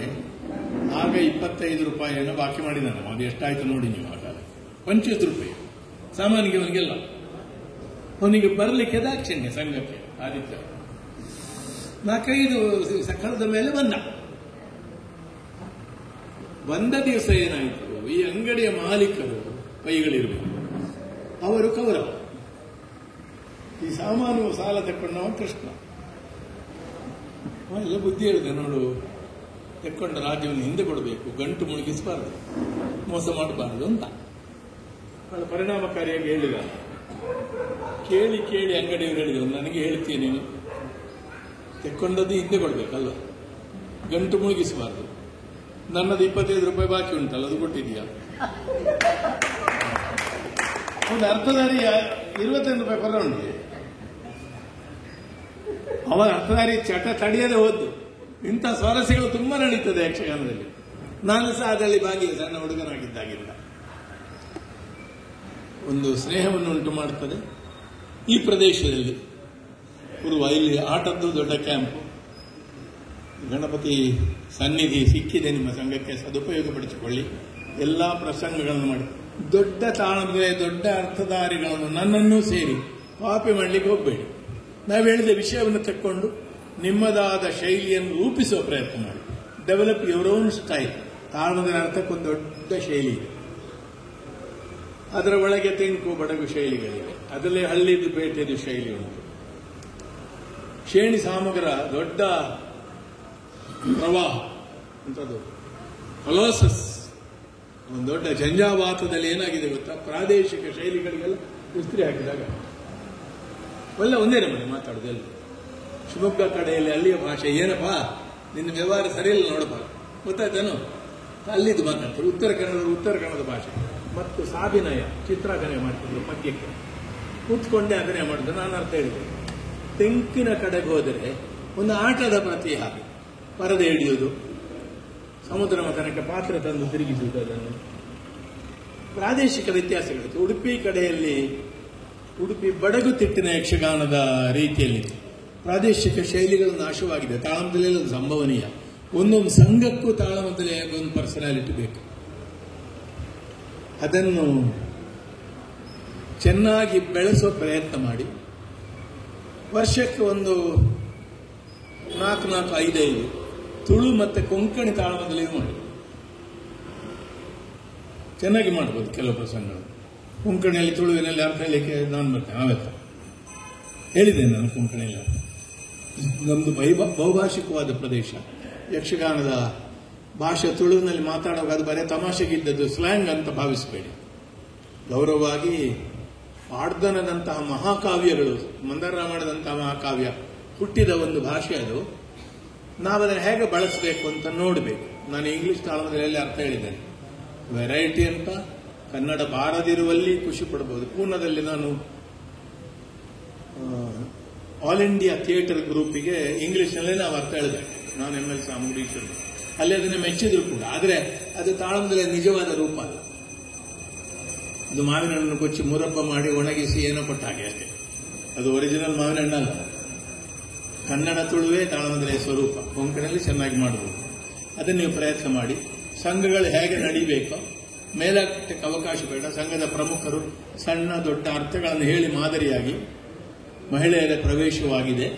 ಆಗ 25 ರೂಪಾಯಿಯನ್ನು ಬಾಕಿ ಮಾಡಿದ್ದಾನೆ. ಅದು ಎಷ್ಟಾಯ್ತು ನೋಡಿ ನೀವು. ಆಗ 25 ರೂಪಾಯಿ ಸಾಮಾನ್ಯಗೆ ಅವನಿಗೆಲ್ಲ. ಅವನಿಗೆ ಬರಲಿಕ್ಕೆ ದಾಕ್ಷಿಣ್ಯ ಸಂಘಕ್ಕೆ ಆದಿತ್ಯ 4-5 ಸಕಾಲದ ಮೇಲೆ ಬಂದ ದಿವಸ ಏನಾಯಿತು, ಈ ಅಂಗಡಿಯ ಮಾಲೀಕರು ಕೈಗಳಿರಬೇಕು, ಅವರು ಕೌರವ, ಈ ಸಾಮಾನು ಸಾಲ ತಕ್ಕೊಂಡವ ಕೃಷ್ಣ. ಎಲ್ಲ ಬುದ್ಧಿ ಹೇಳಿದೆ, ನೋಡು, ತೆಕ್ಕೊಂಡ ರಾಜ್ಯವನ್ನು ಹಿಂದೆ ಕೊಡಬೇಕು, ಗಂಟು ಮುಳುಗಿಸಬಾರದು, ಮೋಸ ಮಾಡಬಾರದು ಅಂತ ಬಹಳ ಪರಿಣಾಮಕಾರಿಯಾಗಿ ಹೇಳಿದ. ಕೇಳಿ ಕೇಳಿ ಅಂಗಡಿಯವರು ಹೇಳಿದರು, ನನಗೆ ಹೇಳ್ತೀನಿ ನೀನು, ತೆಕ್ಕೊಂಡದ್ದು ಹಿಂದೆ ಕೊಡಬೇಕಲ್ವ, ಗಂಟು ಮುಳುಗಿಸಬಾರದು. ನನ್ನದು 25 ರೂಪಾಯಿ ಬಾಕಿ ಉಂಟಲ್ಲ, ಅದು ಕೊಟ್ಟಿದೀಯಾ? ಒಂದು ಅರ್ಥಧಾರಿ 25 ರೂಪಾಯಿ ಕೊರ ಉಂಟು. ಅವರ ಅರ್ಥಧಾರಿ ಚಟ ತಡೆಯದೆ ಹೋದ್ದು. ಇಂಥ ಸ್ವಾರಸ್ಯಗಳು ತುಂಬಾ ನಡೀತದೆ ಯಕ್ಷಗಾನದಲ್ಲಿ. ನಾನು ಸಹ ಅದರಲ್ಲಿ ಭಾಗಿಯ ಸಣ್ಣ ಹುಡುಗನಾಗಿದ್ದಾಗಿಲ್ಲ. ಒಂದು ಸ್ನೇಹವನ್ನು ಉಂಟು ಮಾಡುತ್ತದೆ. ಈ ಪ್ರದೇಶದಲ್ಲಿ ಪೂರ್ವ ಇಲ್ಲಿ ಆಟದ್ದು ದೊಡ್ಡ ಕ್ಯಾಂಪ್, ಗಣಪತಿ ಸನ್ನಿಧಿ ಸಿಕ್ಕಿದೆ, ನಿಮ್ಮ ಸಂಘಕ್ಕೆ ಸದುಪಯೋಗಪಡಿಸಿಕೊಳ್ಳಿ. ಎಲ್ಲ ಪ್ರಸಂಗಗಳನ್ನು ಮಾಡಿ ದೊಡ್ಡ ತಾಳದ ದೊಡ್ಡ ಅರ್ಥಧಾರಿಗಳನ್ನು ನನ್ನನ್ನೂ ಸೇರಿ ಕಾಪಿ ಮಾಡಲಿಕ್ಕೆ ಹೋಗಬೇಡಿ. ನಾವು ಹೇಳಿದ ವಿಷಯವನ್ನು ತಕ್ಕೊಂಡು ನಿಮ್ಮದಾದ ಶೈಲಿಯನ್ನು ರೂಪಿಸುವ ಪ್ರಯತ್ನ ಮಾಡಿ. Develop your own style. ತಾಳದ ಅರ್ಥಕ್ಕೊಂದು ದೊಡ್ಡ ಶೈಲಿ ಇದೆ. ಅದರ ಒಳಗೆ ತೆಂಕು ಬಡಗು ಶೈಲಿಗಳಿವೆ. ಅದರಲ್ಲಿ ಹಳ್ಳಿದು ಪೇಟೆದು ಶೈಲಿ ಉಂಟು. ಶೇಣಿ ಸಾಮಗ್ರ ದೊಡ್ಡ ಪ್ರವಾಹ ಅಂತದ್ದು ಕೊಲೋಸಸ್, ಒಂದು ದೊಡ್ಡ ಜಂಜಾವಾತದಲ್ಲಿ ಏನಾಗಿದೆ ಗೊತ್ತಾ, ಪ್ರಾದೇಶಿಕ ಶೈಲಿಗಳಿಗೆಲ್ಲ ವಿಸ್ತ್ರಿ ಹಾಕಿದಾಗ ಒಳ್ಳೆ ಒಂದೇ ನಮ್ಮನೆ ಮಾತಾಡೋದೆಲ್ಲ. ಶಿವಮೊಗ್ಗ ಕಡೆಯಲ್ಲಿ ಅಲ್ಲಿಯ ಭಾಷೆ ಏನಪ್ಪಾ ನಿನ್ನ ವ್ಯವಹಾರ ಸರಿಯಿಲ್ಲ ನೋಡಪ್ಪ, ಗೊತ್ತಾಯ್ತೇನೋ, ಅಲ್ಲಿದ್ದು ಮಾತಾಡ್ತಾರೆ. ಉತ್ತರ ಕನ್ನಡದ ಭಾಷೆ ಮತ್ತು ಸಾಭಿನಯ ಚಿತ್ರಾಭಿನಯ ಮಾಡ್ತಿದ್ರು ಪದ್ಯಕ್ಕೆ ಕೂತ್ಕೊಂಡೆ ಅಭಿನಯ ಮಾಡಿದ್ರು. ನಾನು ಅರ್ಥ ಹೇಳಿದೆ, ತೆಂಕಿನ ಕಡೆಗೆ ಹೋದರೆ ಒಂದು ಆಟದ ಪ್ರತಿ ಹಾಗೆ ಪರದೆ ಹಿಡಿಯುವುದು, ಸಮುದ್ರ ಮಥನಕ್ಕೆ ಪಾತ್ರ ತಂದು ತಿರುಗಿಸುವುದು, ಅದನ್ನು ಪ್ರಾದೇಶಿಕ ವ್ಯತ್ಯಾಸಗಳಿತ್ತು. ಉಡುಪಿ ಕಡೆಯಲ್ಲಿ ಉಡುಪಿ ಬಡಗುತಿಟ್ಟಿನ ಯಕ್ಷಗಾನದ ರೀತಿಯಲ್ಲಿ ಪ್ರಾದೇಶಿಕ ಶೈಲಿಗಳು ನಾಶವಾಗಿದೆ. ತಾಳಮದ್ದಲೆಯಲ್ಲಿ ಅದು ಸಂಭವನೀಯ. ಒಂದೊಂದು ಸಂಘಕ್ಕೂ ತಾಳಮದ್ದಲೆ ಒಂದು ಪರ್ಸನಾಲಿಟಿ ಬೇಕು. ಅದನ್ನು ಚೆನ್ನಾಗಿ ಬೆಳೆಸುವ ಪ್ರಯತ್ನ ಮಾಡಿ. ವರ್ಷಕ್ಕೆ ಒಂದು 4-5 ತುಳು ಮತ್ತೆ ಕೊಂಕಣಿ ತಾಳಮದ್ದಲೆ ಮಾಡಿ ಚೆನ್ನಾಗಿ ಮಾಡಬಹುದು. ಕೆಲವು ಪ್ರಸಂಗಗಳು ಕೊಂಕಣಿಯಲ್ಲಿ ತುಳುವಿನಲ್ಲಿ ಅರ್ಥ ಹೇಳಲಿಕ್ಕೆ ನಾನು ಬರ್ತೇನೆ. ಆವತ್ತ ಹೇಳಿದ್ದೇನೆ ನಾನು ಕೊಂಕಣಿಯಲ್ಲಿ ಅರ್ಥ. ನಮ್ಮದು ಬಹುಭಾಷಿಕವಾದ ಪ್ರದೇಶ. ಯಕ್ಷಗಾನದ ಭಾಷೆ ತುಳುವಿನಲ್ಲಿ ಮಾತಾಡುವಾಗ ಅದು ಬರೀ ತಮಾಷೆಗಿದ್ದದ್ದು ಸ್ಲ್ಯಾಂಗ್ ಅಂತ ಭಾವಿಸಬೇಡಿ. ಗೌರವವಾಗಿ ಆಡ್ದನದಂತಹ ಮಹಾಕಾವ್ಯಗಳು, ಮಂದಾರ ರಾಮಾಯಣದಂತಹ ಮಹಾಕಾವ್ಯ ಹುಟ್ಟಿದ ಒಂದು ಭಾಷೆ ಅದು. ನಾವದನ್ನು ಹೇಗೆ ಬಳಸಬೇಕು ಅಂತ ನೋಡಬೇಕು. ನಾನು ಇಂಗ್ಲಿಷ್ ತಾಳಮದ್ದಲೆಯಲ್ಲಿ ಅರ್ಥ ಹೇಳಿದ್ದೇನೆ. ವೆರೈಟಿ ಅಂತ ಕನ್ನಡ ಬಾರದಿರುವಲ್ಲಿ ಖುಷಿ ಪಡಬಹುದು. ಪೂರ್ಣದಲ್ಲಿ ನಾನು ಆಲ್ ಇಂಡಿಯಾ ಥಿಯೇಟರ್ ಗ್ರೂಪಿಗೆ ಇಂಗ್ಲಿಷ್ನಲ್ಲೇ ನಾವು ಅರ್ಥ ಹೇಳಿದೆ. ನಾನು ML ಸಾಮುಂಡೀಶ್ವರ ಅಲ್ಲಿ ಅದನ್ನು ಮೆಚ್ಚಿದ್ರು ಕೂಡ. ಆದರೆ ಅದು ತಾಳಮದ್ದಲೆ ನಿಜವಾದ ರೂಪ ಅಲ್ಲ. ಅದು ಮಾವಿನ ಹಣ್ಣನ್ನು ಕೊಚ್ಚಿ ಮುರಬ್ಬ ಮಾಡಿ ಒಣಗಿಸಿ ಏನೋ ಕೊಟ್ಟ ಹಾಗೆ ಅಷ್ಟೇ. ಅದು ಒರಿಜಿನಲ್ ಮಾವಿನ ಹಣ್ಣಲ್ಲ. ಕನ್ನಡ ತುಳುವೇ ತಾಳಮದ್ದಲೆ ಸ್ವರೂಪ. ಕೊಂಕಣಿಯಲ್ಲಿ ಚೆನ್ನಾಗಿ ಮಾಡಬಹುದು. ಅದನ್ನು ನೀವು ಪ್ರಯತ್ನ ಮಾಡಿ. ಸಂಘಗಳು ಹೇಗೆ ನಡೀಬೇಕೋ ಮೇಲಾಟಕ್ಕೆ ಅವಕಾಶ ಬೇಡ. ಸಂಘದ ಪ್ರಮುಖರು ಸಣ್ಣ ದೊಡ್ಡ ಅರ್ಥಗಳನ್ನು ಹೇಳಿ ಮಾದರಿಯಾಗಿ ಮಹಿಳೆಯರ ಪ್ರವೇಶವಾಗಿದೆ.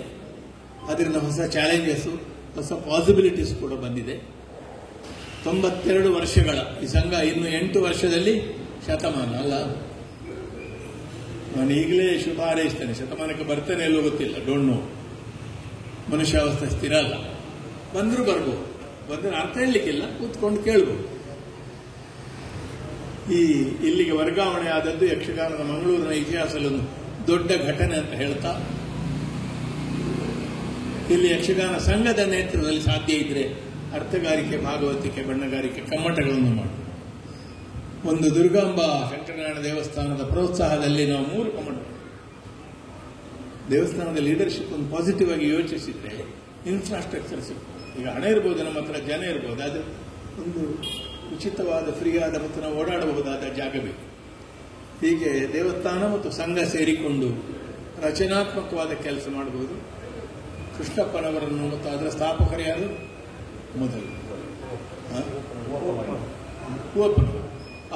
ಅದರಿಂದ ಹೊಸ ಚಾಲೆಂಜಸ್, ಹೊಸ ಪಾಸಿಬಿಲಿಟೀಸ್ ಕೂಡ ಬಂದಿದೆ. 92 ವರ್ಷಗಳ ಈ ಸಂಘ ಇನ್ನು 8 ವರ್ಷದಲ್ಲಿ ಶತಮಾನ ಅಲ್ಲ. ನಾನು ಈಗಲೇ ಶುಭ ಹಾರೈಸ್ತೇನೆ. ಶತಮಾನಕ್ಕೆ ಬರ್ತೇನೆ ಎಲ್ಲೋ ಗೊತ್ತಿಲ್ಲ, ಡೋಂಟ್ ನೋ. ಮನುಷ್ಯಾವಸ್ಥೆ ಸ್ಥಿರ ಅಲ್ಲ. ಬಂದರೂ ಬರ್ಬೋದು, ಬಂದರೆ ಅರ್ಥ ಹೇಳಲಿಕ್ಕಿಲ್ಲ, ಕೂತ್ಕೊಂಡು ಕೇಳ್ಬೋದು. ಇಲ್ಲಿಗೆ ವರ್ಗಾವಣೆ ಆದದ್ದು ಯಕ್ಷಗಾನದ ಮಂಗಳೂರಿನ ಇತಿಹಾಸದಲ್ಲಿ ಒಂದು ದೊಡ್ಡ ಘಟನೆ ಅಂತ ಹೇಳ್ತಾ, ಇಲ್ಲಿ ಯಕ್ಷಗಾನ ಸಂಘದ ನೇತೃತ್ವದಲ್ಲಿ ಸಾಧ್ಯ ಇದ್ರೆ ಅರ್ಥಗಾರಿಕೆ, ಭಾಗವತಿಕೆ, ಬಣ್ಣಗಾರಿಕೆ, ಕಮ್ಮಟಗಳನ್ನು ಮಾಡಿ. ಒಂದು ದುರ್ಗಾಂಬಾ ಶಂಕರನಾರಾಯಣ ದೇವಸ್ಥಾನದ ಪ್ರೋತ್ಸಾಹದಲ್ಲಿ ನಾವು 3 ಕಮ್ಮಟ. ದೇವಸ್ಥಾನದ ಲೀಡರ್ಶಿಪ್ ಒಂದು ಪಾಸಿಟಿವ್ ಆಗಿ ಯೋಚಿಸಿದ್ರೆ ಇನ್ಫ್ರಾಸ್ಟ್ರಕ್ಚರ್ ಸಿಗ್ತದೆ. ಈಗ ಹಣ ಇರ್ಬೋದು, ನಮ್ಮ ಹತ್ರ ಜನ ಇರ್ಬೋದು, ಅದು ಒಂದು ಉಚಿತವಾದ ಫ್ರೀಯಾದ ಮತ್ತು ನಾವು ಓಡಾಡಬಹುದಾದ ಜಾಗ ಬೇಕು. ಹೀಗೆ ದೇವಸ್ಥಾನ ಮತ್ತು ಸಂಘ ಸೇರಿಕೊಂಡು ರಚನಾತ್ಮಕವಾದ ಕೆಲಸ ಮಾಡಬಹುದು. ಕೃಷ್ಣಪ್ಪನವರನ್ನು ಮತ್ತು ಅದರ ಸ್ಥಾಪಕರು ಯಾರು? ಮೊದಲು ಹೂವಪ್ಪನವರು.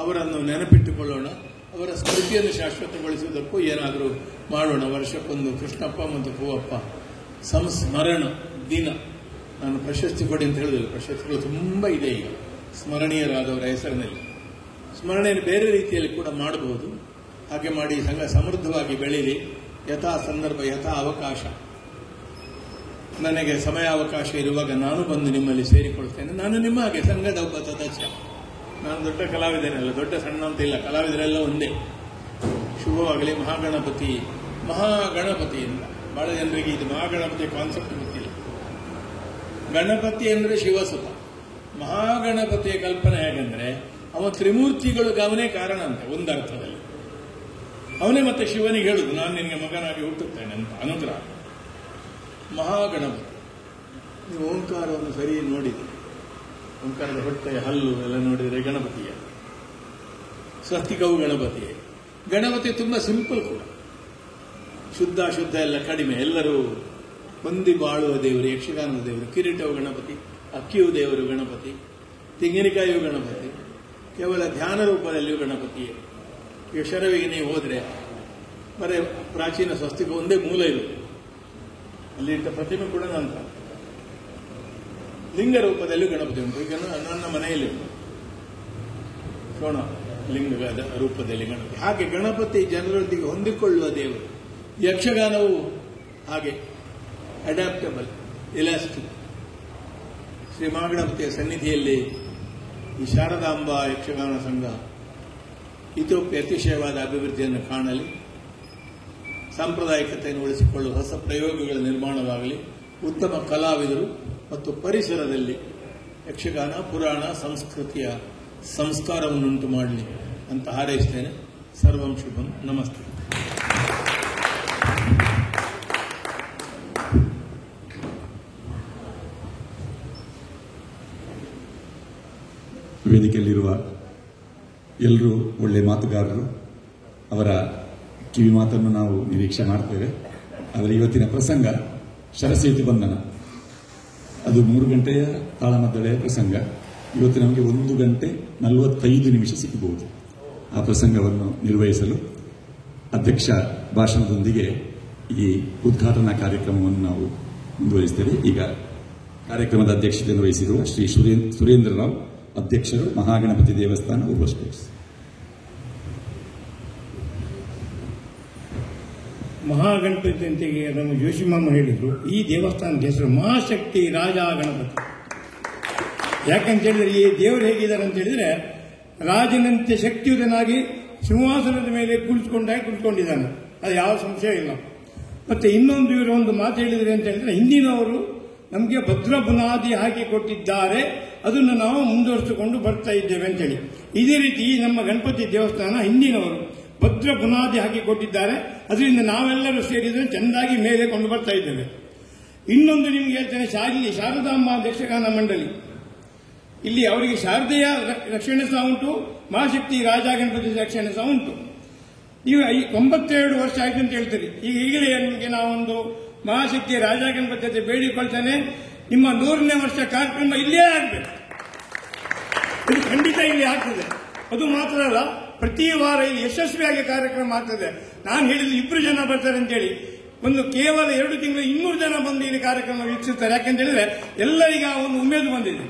ಅವರನ್ನು ನೆನಪಿಟ್ಟುಕೊಳ್ಳೋಣ. ಅವರ ಸ್ಮೃತಿಯನ್ನು ಶಾಶ್ವತಗೊಳಿಸುವುದಕ್ಕೂ ಏನಾದರೂ ಮಾಡೋಣ. ವರ್ಷಕ್ಕೊಂದು ಕೃಷ್ಣಪ್ಪ ಮತ್ತು ಹೂವಪ್ಪ ಸಂಸ್ಮರಣ ದಿನ. ನಾನು ಪ್ರಶಸ್ತಿ ಕೊಡಿ ಅಂತ ಹೇಳಿದಿಲ್ಲ, ಪ್ರಶಸ್ತಿಗಳು ತುಂಬ ಇದೆ ಈಗ ಸ್ಮರಣೀಯರಾದವರ ಹೆಸರಿನಲ್ಲಿ. ಸ್ಮರಣೆಯನ್ನು ಬೇರೆ ರೀತಿಯಲ್ಲಿ ಕೂಡ ಮಾಡಬಹುದು. ಹಾಗೆ ಮಾಡಿ ಸಂಘ ಸಮೃದ್ಧವಾಗಿ ಬೆಳೀಲಿ. ಯಥಾ ಸಂದರ್ಭ, ಯಥಾ ಅವಕಾಶ. ನನಗೆ ಸಮಯಾವಕಾಶ ಇರುವಾಗ ನಾನು ಬಂದು ನಿಮ್ಮಲ್ಲಿ ಸೇರಿಕೊಳ್ತೇನೆ. ನಾನು ನಿಮ್ಮ ಹಾಗೆ ಸಂಘದ ಒಬ್ಬ ಸದಸ್ಯ. ನಾನು ದೊಡ್ಡ ಕಲಾವಿದನಲ್ಲ, ದೊಡ್ಡ ಸಣ್ಣ ಅಂತ ಇಲ್ಲ, ಕಲಾವಿದರೆಲ್ಲ ಒಂದೇ. ಶುಭವಾಗಲಿ. ಮಹಾಗಣಪತಿಯಿಂದ ಬಹಳ ಜನರಿಗೆ ಇದು ಮಹಾಗಣಪತಿಯ ಕಾನ್ಸೆಪ್ಟ್ ಗೊತ್ತಿಲ್ಲ. ಗಣಪತಿ ಅಂದರೆ ಶಿವಸುತ, ಮಹಾಗಣಪತಿಯ ಕಲ್ಪನೆ ಹೇಗೆಂದ್ರೆ ಅವ ತ್ರಿಮೂರ್ತಿಗಳು ಅವನೇ ಕಾರಣ ಅಂತ ಒಂದು ಅರ್ಥದಲ್ಲಿ. ಅವನೇ ಮತ್ತೆ ಶಿವನಿಗೆ ಹೇಳುದು ನಾನು ನಿನಗೆ ಮಗನಾಗಿ ಹುಟ್ಟುತ್ತೇನೆ ಅಂತ ಅನುಗ್ರಹ. ಮಹಾಗಣಪತಿ ನೀವು ಓಂಕಾರವನ್ನು ಸರಿ ನೋಡಿದ್ರೆ, ಓಂಕಾರದ ಹೊಟ್ಟೆಯ ಹಲ್ಲು ಎಲ್ಲ ನೋಡಿದರೆ ಗಣಪತಿಯ ಸ್ವಸ್ತಿಕವು ಗಣಪತಿಯೇ. ಗಣಪತಿ ತುಂಬಾ ಸಿಂಪಲ್ ಕೂಡ, ಶುದ್ಧ ಅಶುದ್ಧ ಎಲ್ಲ ಕಡಿಮೆ, ಎಲ್ಲರೂ ಹೊಂದಿ ಬಾಳುವ ದೇವರು, ಯಕ್ಷಗಾನದ ದೇವರು. ಕಿರೀಟವು ಗಣಪತಿ, ಅಕ್ಕಿಯು ದೇವರು ಗಣಪತಿ, ತೆಂಗಿನಕಾಯಿಯು ಗಣಪತಿ, ಕೇವಲ ಧ್ಯಾನ ರೂಪದಲ್ಲಿಯೂ ಗಣಪತಿಯೇ. ಈಗ ಶರವಿಗೆ ನೀವು ಹೋದ್ರೆ ಬರೀ ಪ್ರಾಚೀನ ಸ್ವಸ್ತಿಕ ಒಂದೇ ಮೂಲ ಇರುವುದು, ಅಲ್ಲಿಟ್ಟ ಪ್ರತಿಮೆ ಕೂಡ ನಂತರ ಲಿಂಗ ರೂಪದಲ್ಲೂ ಗಣಪತಿ ಉಂಟು. ಈಗ ನನ್ನ ಮನೆಯಲ್ಲಿ ಉಂಟು ಶೋಣ ಲಿಂಗದ ರೂಪದಲ್ಲಿ ಗಣಪತಿ. ಹಾಗೆ ಗಣಪತಿ ಜನರೊಂದಿಗೆ ಹೊಂದಿಕೊಳ್ಳುವ ದೇವರು. ಯಕ್ಷಗಾನವು ಹಾಗೆ ಅಡ್ಯಾಪ್ಟಬಲ್, ಎಲಾಸ್ಟಿಕ್. ಶ್ರೀ ಮಹಾಗಣಪತಿಯ ಸನ್ನಿಧಿಯಲ್ಲಿ ಈ ಶಾರದಾಂಬಾ ಯಕ್ಷಗಾನ ಸಂಘ ಇತೋಪ್ಯ ಅತಿಶಯವಾದ ಅಭಿವೃದ್ಧಿಯನ್ನು ಕಾಣಲಿ, ಸಾಂಪ್ರದಾಯಿಕತೆಯನ್ನು ಉಳಿಸಿಕೊಳ್ಳುವ ಹೊಸ ಪ್ರಯೋಗಗಳ ನಿರ್ಮಾಣವಾಗಲಿ, ಉತ್ತಮ ಕಲಾವಿದರು ಮತ್ತು ಪರಿಸರದಲ್ಲಿ ಯಕ್ಷಗಾನ ಪುರಾಣ ಸಂಸ್ಕೃತಿಯ ಸಂಸ್ಕಾರವನ್ನುಂಟು ಮಾಡಲಿ ಅಂತ ಹಾರೈಸ್ತೇನೆ. ಸರ್ವಂ ಶುಭಂ. ನಮಸ್ತೆ. ವೇದಿಕೆಯಲ್ಲಿರುವ ಎಲ್ಲರೂ ಒಳ್ಳೆಯ ಮಾತುಗಾರರು, ಅವರ ಕಿವಿ ಮಾತನ್ನು ನಾವು ನಿರೀಕ್ಷೆ ಮಾಡ್ತೇವೆ. ಅವರ ಇವತ್ತಿನ ಪ್ರಸಂಗ ಶರಸೇತು ಬಂಧನ, ಅದು 3 ಗಂಟೆಯ ತಾಳಮದ್ದಳೆಯ ಪ್ರಸಂಗ. ಇವತ್ತು ನಮಗೆ 1 ಗಂಟೆ 45 ನಿಮಿಷ ಸಿಗಬಹುದು ಆ ಪ್ರಸಂಗವನ್ನು ನಿರ್ವಹಿಸಲು. ಅಧ್ಯಕ್ಷ ಭಾಷಣದೊಂದಿಗೆ ಈ ಉದ್ಘಾಟನಾ ಕಾರ್ಯಕ್ರಮವನ್ನು ನಾವು ಮುಂದುವರಿಸ್ತೇವೆ. ಈಗ ಕಾರ್ಯಕ್ರಮದ ಅಧ್ಯಕ್ಷತೆಯನ್ನು ವಹಿಸಿರುವ ಶ್ರೀ ಸುರೇಂದ್ರ ರಾವ್, ಅಧ್ಯಕ್ಷರು, ಮಹಾಗಣಪತಿ ದೇವಸ್ಥಾನ, ಓವರ್ ಸ್ಟೇಟ್ಸ್. ಮಹಾಗಣಪತಿ ಅಂತೆಗೆ ನಮ್ಮ ಜೋಶಿಮಾಮ ಹೇಳಿದ್ರು, ಈ ದೇವಸ್ಥಾನದ ಹೆಸರು ಮಹಾಶಕ್ತಿ ರಾಜ ಗಣಪತಿ. ಯಾಕಂತ ಹೇಳಿದ್ರೆ ಈ ದೇವರು ಹೇಗಿದ್ದಾರೆ ಅಂತ ಹೇಳಿದ್ರೆ ರಾಜನಂತೆ ಶಕ್ತಿಯುತನಾಗಿ ಸಿಂಹಾಸನದ ಮೇಲೆ ಕುಳಿತುಕೊಂಡಿದ್ದಾನೆ, ಅದು ಯಾವ ಸಂಶಯ ಇಲ್ಲ. ಮತ್ತೆ ಇನ್ನೊಂದು ಇವರು ಒಂದು ಮಾತು ಹೇಳಿದ್ರೆ ಅಂತ ಹೇಳಿದ್ರೆ, ಹಿಂದಿನವರು ನಮಗೆ ಭದ್ರ ಬುನಾದಿ ಹಾಕಿ ಕೊಟ್ಟಿದ್ದಾರೆ, ಅದನ್ನು ನಾವು ಮುಂದುವರಿಸಿಕೊಂಡು ಬರ್ತಾ ಇದ್ದೇವೆ ಅಂತೇಳಿ. ಇದೇ ರೀತಿ ನಮ್ಮ ಗಣಪತಿ ದೇವಸ್ಥಾನ ಹಿಂದಿನವರು ಭದ್ರ ಬುನಾದಿ ಹಾಕಿ ಕೊಟ್ಟಿದ್ದಾರೆ, ಅದರಿಂದ ನಾವೆಲ್ಲರೂ ಸೇರಿದ್ರೆ ಚೆಂದಾಗಿ ಮೇಲೆ ಕೊಂಡು ಬರ್ತಾ ಇದ್ದೇವೆ. ಇನ್ನೊಂದು ನಿಮ್ಗೆ ಹೇಳ್ತೇನೆ, ಶಾರದಾಂಬಾ ಯಕ್ಷಗಾನ ಮಂಡಳಿ, ಇಲ್ಲಿ ಅವರಿಗೆ ಶಾರದೆಯ ರಕ್ಷಣೆ ಸಹ ಉಂಟು, ಮಹಾಶಕ್ತಿ ರಾಜ ಗಣಪತಿ ರಕ್ಷಣೆ ಸಹ ಉಂಟು. ನೀವು 92 ವರ್ಷ ಆಯ್ತು ಅಂತ ಹೇಳ್ತೀರಿ. ಈಗಲೇ ನಿಮಗೆ ನಾವೊಂದು ಮಹಾಶಕ್ತಿ ರಾಜ ಗಣಪತಿ ಅಂತ ಬೇಡಿಕೊಳ್ತೇನೆ, ನಿಮ್ಮ 100ನೇ ವರ್ಷ ಕಾರ್ಯಕ್ರಮ ಇಲ್ಲೇ ಆಗಬೇಕು. ಇದು ಖಂಡಿತ ಇಲ್ಲಿ ಆಗ್ತದೆ. ಅದು ಮಾತ್ರ ಅಲ್ಲ, ಪ್ರತಿ ವಾರ ಇಲ್ಲಿ ಯಶಸ್ವಿಯಾಗಿ ಕಾರ್ಯಕ್ರಮ ಆಗ್ತದೆ. ನಾನು ಹೇಳಿದ್ದು 2 ಜನ ಬರ್ತಾರೆ ಅಂತೇಳಿ, ಒಂದು ಕೇವಲ 2 ತಿಂಗಳು 200 ಜನ ಬಂದು ಇಲ್ಲಿ ಕಾರ್ಯಕ್ರಮ ವೀಕ್ಷಿಸ್ತಾರೆ. ಯಾಕಂತ ಹೇಳಿದ್ರೆ ಎಲ್ಲರಿಗೆ ಆ ಒಂದು ಉಮೇದು ಬಂದಿದೆ.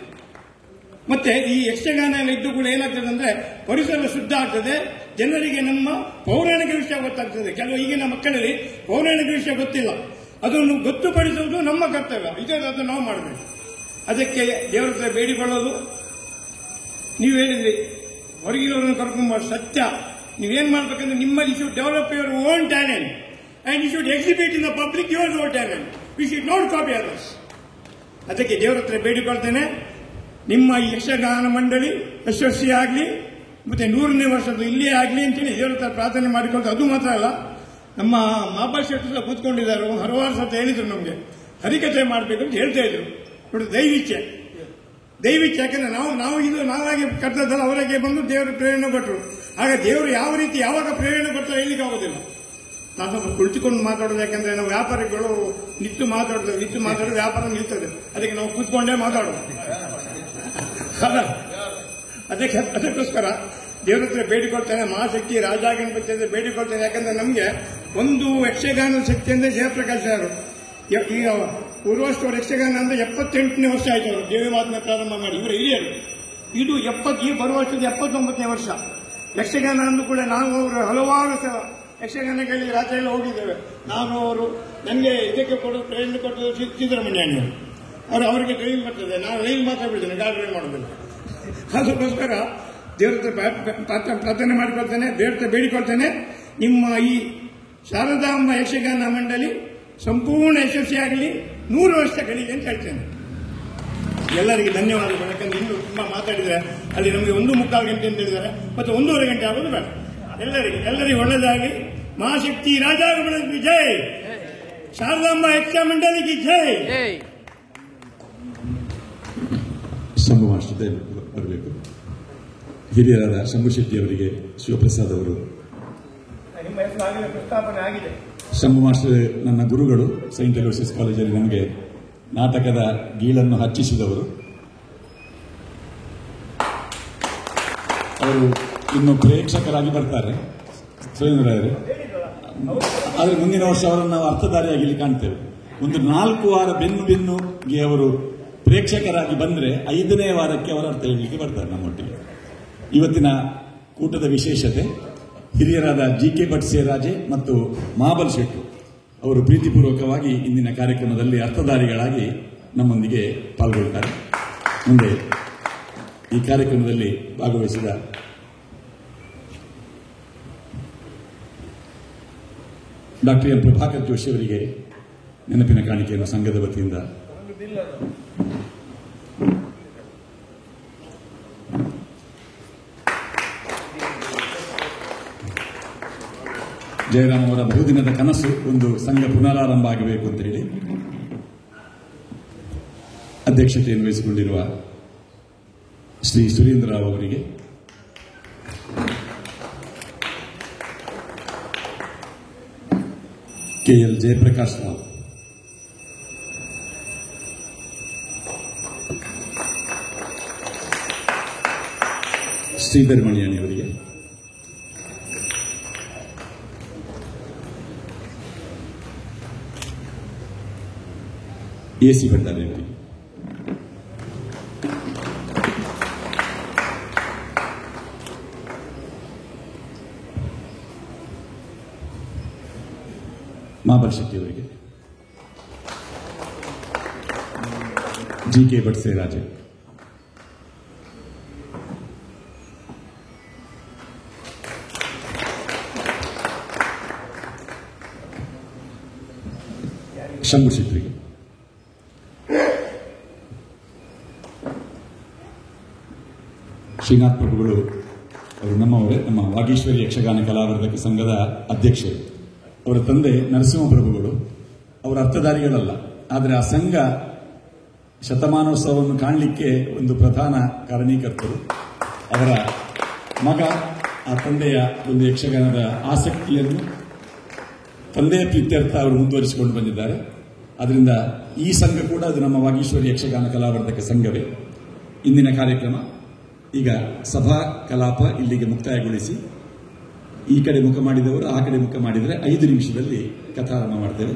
ಮತ್ತೆ ಈ ಯಕ್ಷಗಾನ ಎಲ್ಲ ಇದ್ದು ಕೂಡ ಏನಾಗ್ತದೆ ಅಂದ್ರೆ ಪರಿಸರ ಶುದ್ಧ ಆಗ್ತದೆ, ಜನರಿಗೆ ನಮ್ಮ ಪೌರಾಣಿಕ ವಿಷಯ ಗೊತ್ತಾಗ್ತದೆ. ಕೆಲವು ಈಗಿನ ಮಕ್ಕಳಲ್ಲಿ ಪೌರಾಣಿಕ ವಿಷಯ ಗೊತ್ತಿಲ್ಲ, ಅದನ್ನು ಗೊತ್ತುಪಡಿಸುವುದು ನಮ್ಮ ಕರ್ತವ್ಯ. ಇದನ್ನು ನಾವು ಮಾಡಬೇಕು. ಅದಕ್ಕೆ ದೇವರ ಹತ್ರ ಬೇಡಿಕೊಳ್ಳೋದು. ನೀವು ಹೇಳಿದ್ರಿ ಹೊರಗಿರೋರನ್ನು ಕರ್ಕೊಂಬ ಸತ್ಯ. ನೀವೇನ್ ಮಾಡ್ಬೇಕಂದ್ರೆ ನಿಮ್ಮಲ್ಲಿ you should develop your own talent and you should exhibit in the public your own talent. We should not copy others. ಅದಕ್ಕೆ ದೇವರ ಹತ್ರ ಬೇಡಿಕೊಳ್ತೇನೆ, ನಿಮ್ಮ ಈ ಯಕ್ಷಗಾನ ಮಂಡಳಿ ಯಶಸ್ವಿಯಾಗಲಿ, ಮತ್ತೆ 100ನೇ ವರ್ಷದ ಇಲ್ಲೇ ಆಗಲಿ ಅಂತೇಳಿ ದೇವರ ಹತ್ರ ಪ್ರಾರ್ಥನೆ ಮಾಡಿಕೊಳ್ತಾರೆ. ಅದು ಮಾತ್ರ ಅಲ್ಲ, ನಮ್ಮ ಮಾಬಾ ಶೆಟ್ಟರು ಕೂತ್ಕೊಂಡಿದ್ದಾರೆ, ಹಲವಾರು ಸತ ಹೇಳಿದ್ರು ನಮಗೆ ಹರಿಕಥೆ ಮಾಡಬೇಕು ಅಂತ ಹೇಳ್ತಾ ಇದ್ರು. ನೋಡಿ, ದೈವಿಚ್ಛೆ. ಯಾಕಂದ್ರೆ ನಾವು ಇದು ನಾವಾಗಿ ಕರ್ತದಲ್ಲ, ಅವರಿಗೆ ಬಂದು ದೇವರು ಪ್ರೇರಣೆ ಕೊಟ್ಟರು. ಆಗ ದೇವರು ಯಾವ ರೀತಿ ಯಾವಾಗ ಪ್ರೇರಣೆ ಕೊಡ್ತಾರೆ ಹೇಳಲಿಕ್ಕೆ ಆಗೋದಿಲ್ಲ. ನಾವು ಸ್ವಲ್ಪ ಕುಳಿತುಕೊಂಡು ಮಾತಾಡೋದು. ಯಾಕಂದ್ರೆ ನಾವು ವ್ಯಾಪಾರಿಗಳು ನಿಂತು ಮಾತಾಡೋದು ವ್ಯಾಪಾರ ನಿಲ್ತದೆ. ಅದಕ್ಕೆ ನಾವು ಕೂತ್ಕೊಂಡೇ ಮಾತಾಡೋದು. ಅದಕ್ಕೋಸ್ಕರ ದೇವರ ಹತ್ರ ಬೇಡಿಕೊಳ್ತೇನೆ, ಮಹಾಶಕ್ತಿ ರಾಜ ಗಣಪತಿ ಅಂತ ಬೇಡಿಕೊಳ್ತೇನೆ. ಯಾಕಂದ್ರೆ ನಮಗೆ ಒಂದು ಯಕ್ಷಗಾನದ ಶಕ್ತಿ ಅಂದ್ರೆ ಜಯಪ್ರಕಾಶ್ ಅವರು ಈಗ ಪೂರ್ವಷ್ಟವರು ಯಕ್ಷಗಾನ ಅಂದ್ರೆ 78ನೇ ವರ್ಷ ಆಯ್ತು ಅವರು ದೇವಿ ಮಾತನ್ನ ಪ್ರಾರಂಭ ಮಾಡಿ. ಇವರು ಹಿರಿಯರು. ಇದು ಈ ಬರುವ ವರ್ಷದ 79ನೇ ವರ್ಷ ಯಕ್ಷಗಾನ ಅಂದು ಕೂಡ ನಾವು ಅವರು ಹಲವಾರು ಯಕ್ಷಗಾನಗಳಿಗೆ ರಾತ್ರಿ ಎಲ್ಲ ಹೋಗಿದ್ದೇವೆ. ನಾನು ಅವರು ನನಗೆ ಇದಕ್ಕೆ ಪ್ರೇರಣೆ ಕೊಟ್ಟರು ಸಿದ್ದರಾಮಯ್ಯ ಅವರಿಗೆ ಡ್ರೈವಿಂಗ್ ಬರ್ತದೆ, ನಾನು ಲೈವ್ ಮಾತಾಡ್ಬಿಡ್ತೇನೆ, ಗಾಡಿ ಡ್ರೈವ್ ಮಾಡೋದಿಲ್ಲ. ಅದಕ್ಕೋಸ್ಕರ ದೇವರ ಹತ್ರ ಪ್ರಾರ್ಥನೆ ಮಾಡಿಕೊಳ್ತೇನೆ, ದೇವರ ಹತ್ರ ಬೇಡಿಕೊಳ್ತೇನೆ, ನಿಮ್ಮ ಈ ಶಾರದಾಂಬ ಯಕ್ಷಗಾನ ಮಂಡಳಿ ಸಂಪೂರ್ಣ ಯಶಸ್ವಿಯಾಗಲಿ, 100 ವರ್ಷ ಕಳೀಲಿ ಅಂತ ಹೇಳ್ತೇನೆ. ಎಲ್ಲರಿಗೆ ಧನ್ಯವಾದಗಳು. ಯಾಕಂದ್ರೆ ಇನ್ನು ತುಂಬಾ ಮಾತಾಡಿದರೆ ಅಲ್ಲಿ ನಮಗೆ 1:45 ಗಂಟೆ ಅಂತ ಹೇಳಿದ್ದಾರೆ, ಮತ್ತೆ 1:30 ಗಂಟೆ ಆಗೋದು ಬೇಡ. ಎಲ್ಲರಿಗೂ ಒಳ್ಳೆಯದಾಗಿ. ಮಹಾಶಕ್ತಿ ರಾಜಾಗಮನಕ್ಕೆ ಜೈ, ಶಾರದಾಂಬಾ ಯಕ್ಷ ಮಂಡಳಿಗೆ ಜೈ. ಶಂಭು ಮಾಸ್ಟರ್ ಬರಬೇಕು. ಹಿರಿಯರಾದ ಶಂಭು ಶೆಟ್ಟಿ ಅವರಿಗೆ ಶಿವಪ್ರಸಾದ್ ಅವರು. ನಿಮ್ಮ ಹೆಸರು ಪ್ರಸ್ತಾಪನೆ ಆಗಿದೆ. ಶಂಭು ಮಾಸ್ಟರ್ ನನ್ನ ಗುರುಗಳು. ಸೈಂಟ್ ಅಲೋಸಿಯಸ್ ಕಾಲೇಜಲ್ಲಿ ನಮಗೆ ನಾಟಕದ ಗೀಳನ್ನು ಹಚ್ಚಿಸಿದವರು. ಅವರು ಇನ್ನು ಪ್ರೇಕ್ಷಕರಾಗಿ ಬರ್ತಾರೆ ಸುರೇಂದ್ರರಾಯರು. ಆದರೆ ಮುಂದಿನ ವರ್ಷ ಅವರನ್ನು ನಾವು ಅರ್ಥಧಾರಿಯಾಗಿ ಇಲ್ಲಿ ಕಾಣ್ತೇವೆ. ಒಂದು 4 ವಾರ ಬೆನ್ನುಗೆ ಅವರು ಪ್ರೇಕ್ಷಕರಾಗಿ ಬಂದರೆ 5ನೇ ವಾರಕ್ಕೆ ಅವರ ಅರ್ಥ ಹೇಳಲಿಕ್ಕೆ ಬರ್ತಾರೆ ನಮ್ಮೊಟ್ಟಿಗೆ. ಇವತ್ತಿನ ಕೂಟದ ವಿಶೇಷತೆ ಹಿರಿಯರಾದ ಜಿ.ಕೆ. ಭಟ್ ಸೇರಾಜೆ ಮತ್ತು ಮಹಾಬಲ್ ಶೆಟ್ಟು ಅವರು ಪ್ರೀತಿಪೂರ್ವಕವಾಗಿ ಇಂದಿನ ಕಾರ್ಯಕ್ರಮದಲ್ಲಿ ಅರ್ಥಧಾರಿಗಳಾಗಿ ನಮ್ಮೊಂದಿಗೆ ಪಾಲ್ಗೊಳ್ಳುತ್ತಾರೆ. ಮುಂದೆ ಈ ಕಾರ್ಯಕ್ರಮದಲ್ಲಿ ಭಾಗವಹಿಸಿದ ಡಾಕ್ಟರ್ ಎಂ ಪ್ರಭಾಕರ್ ಜೋಶಿ ಅವರಿಗೆ ನೆನಪಿನ ಕಾಣಿಕೆಯನ್ನು ಸಂಘದ ವತಿಯಿಂದ ಜಯರಾಮ್ ಅವರ ಬಹುದಿನದ ಕನಸು ಒಂದು ಸಂಘ ಪುನರಾರಂಭ ಆಗಬೇಕು ಅಂತ ಹೇಳಿ ಅಧ್ಯಕ್ಷತೆಯನ್ನು ವಹಿಸಿಕೊಂಡಿರುವ ಶ್ರೀ ಸುರೇಂದ್ರ ರಾವ್ ಅವರಿಗೆ, ಕೆಎಲ್ ಜಯಪ್ರಕಾಶ್ ರಾವ್, ಶ್ರೀಧರ್ ಮಣಿಯಾಣಿ ಅವರಿಗೆ, ಎಸಿ ಭಂಡಾರಿ ಅವರಿಗೆ, ಮಹಾಬಲ್ ಶೆಟ್ಟಿ ಅವರಿಗೆ, ಜಿ.ಕೆ. ಭಟ್ ಸೇರಾಜೆ, ಶಂಭು ಶೆಟ್ಟಿಗೆ, ಶ್ರೀನಾಥ್ ಪ್ರಭುಗಳು ಅವರು ನಮ್ಮವರೇ. ನಮ್ಮ ವಾಗೀಶ್ವರಿ ಯಕ್ಷಗಾನ ಕಲಾವರ್ಧಕ ಸಂಘದ ಅಧ್ಯಕ್ಷರು. ಅವರ ತಂದೆ ನರಸಿಂಹ ಪ್ರಭುಗಳು. ಅವರ ಅರ್ಥಧಾರಿಗಳಲ್ಲ, ಆದರೆ ಆ ಸಂಘ ಶತಮಾನೋತ್ಸವವನ್ನು ಕಾಣಲಿಕ್ಕೆ ಒಂದು ಪ್ರಧಾನ ಕಾರಣೀಕರ್ತರು. ಅವರ ಮಗ ಆ ತಂದೆಯ ಒಂದು ಯಕ್ಷಗಾನದ ಆಸಕ್ತಿಯನ್ನು ತಂದೆಯ ಪ್ರೀತ್ಯರ್ಥ ಅವರು ಮುಂದುವರಿಸಿಕೊಂಡು ಬಂದಿದ್ದಾರೆ. ಅದರಿಂದ ಈ ಸಂಘ ಕೂಡ ಅದು ನಮ್ಮ ವಾಗೀಶ್ವರಿ ಯಕ್ಷಗಾನ ಕಲಾವರ್ಧಕ ಸಂಘವೇ. ಇಂದಿನ ಕಾರ್ಯಕ್ರಮ ಈಗ ಸಭಾ ಕಲಾಪ ಇಲ್ಲಿಗೆ ಮುಕ್ತಾಯಗೊಳಿಸಿ ಈ ಕಡೆ ಮುಖ ಮಾಡಿದವರು ಆ ಕಡೆ ಮುಖ ಮಾಡಿದರೆ 5 ನಿಮಿಷದಲ್ಲಿ ಕಥಾರಂಭ ಮಾಡ್ತೇವೆ.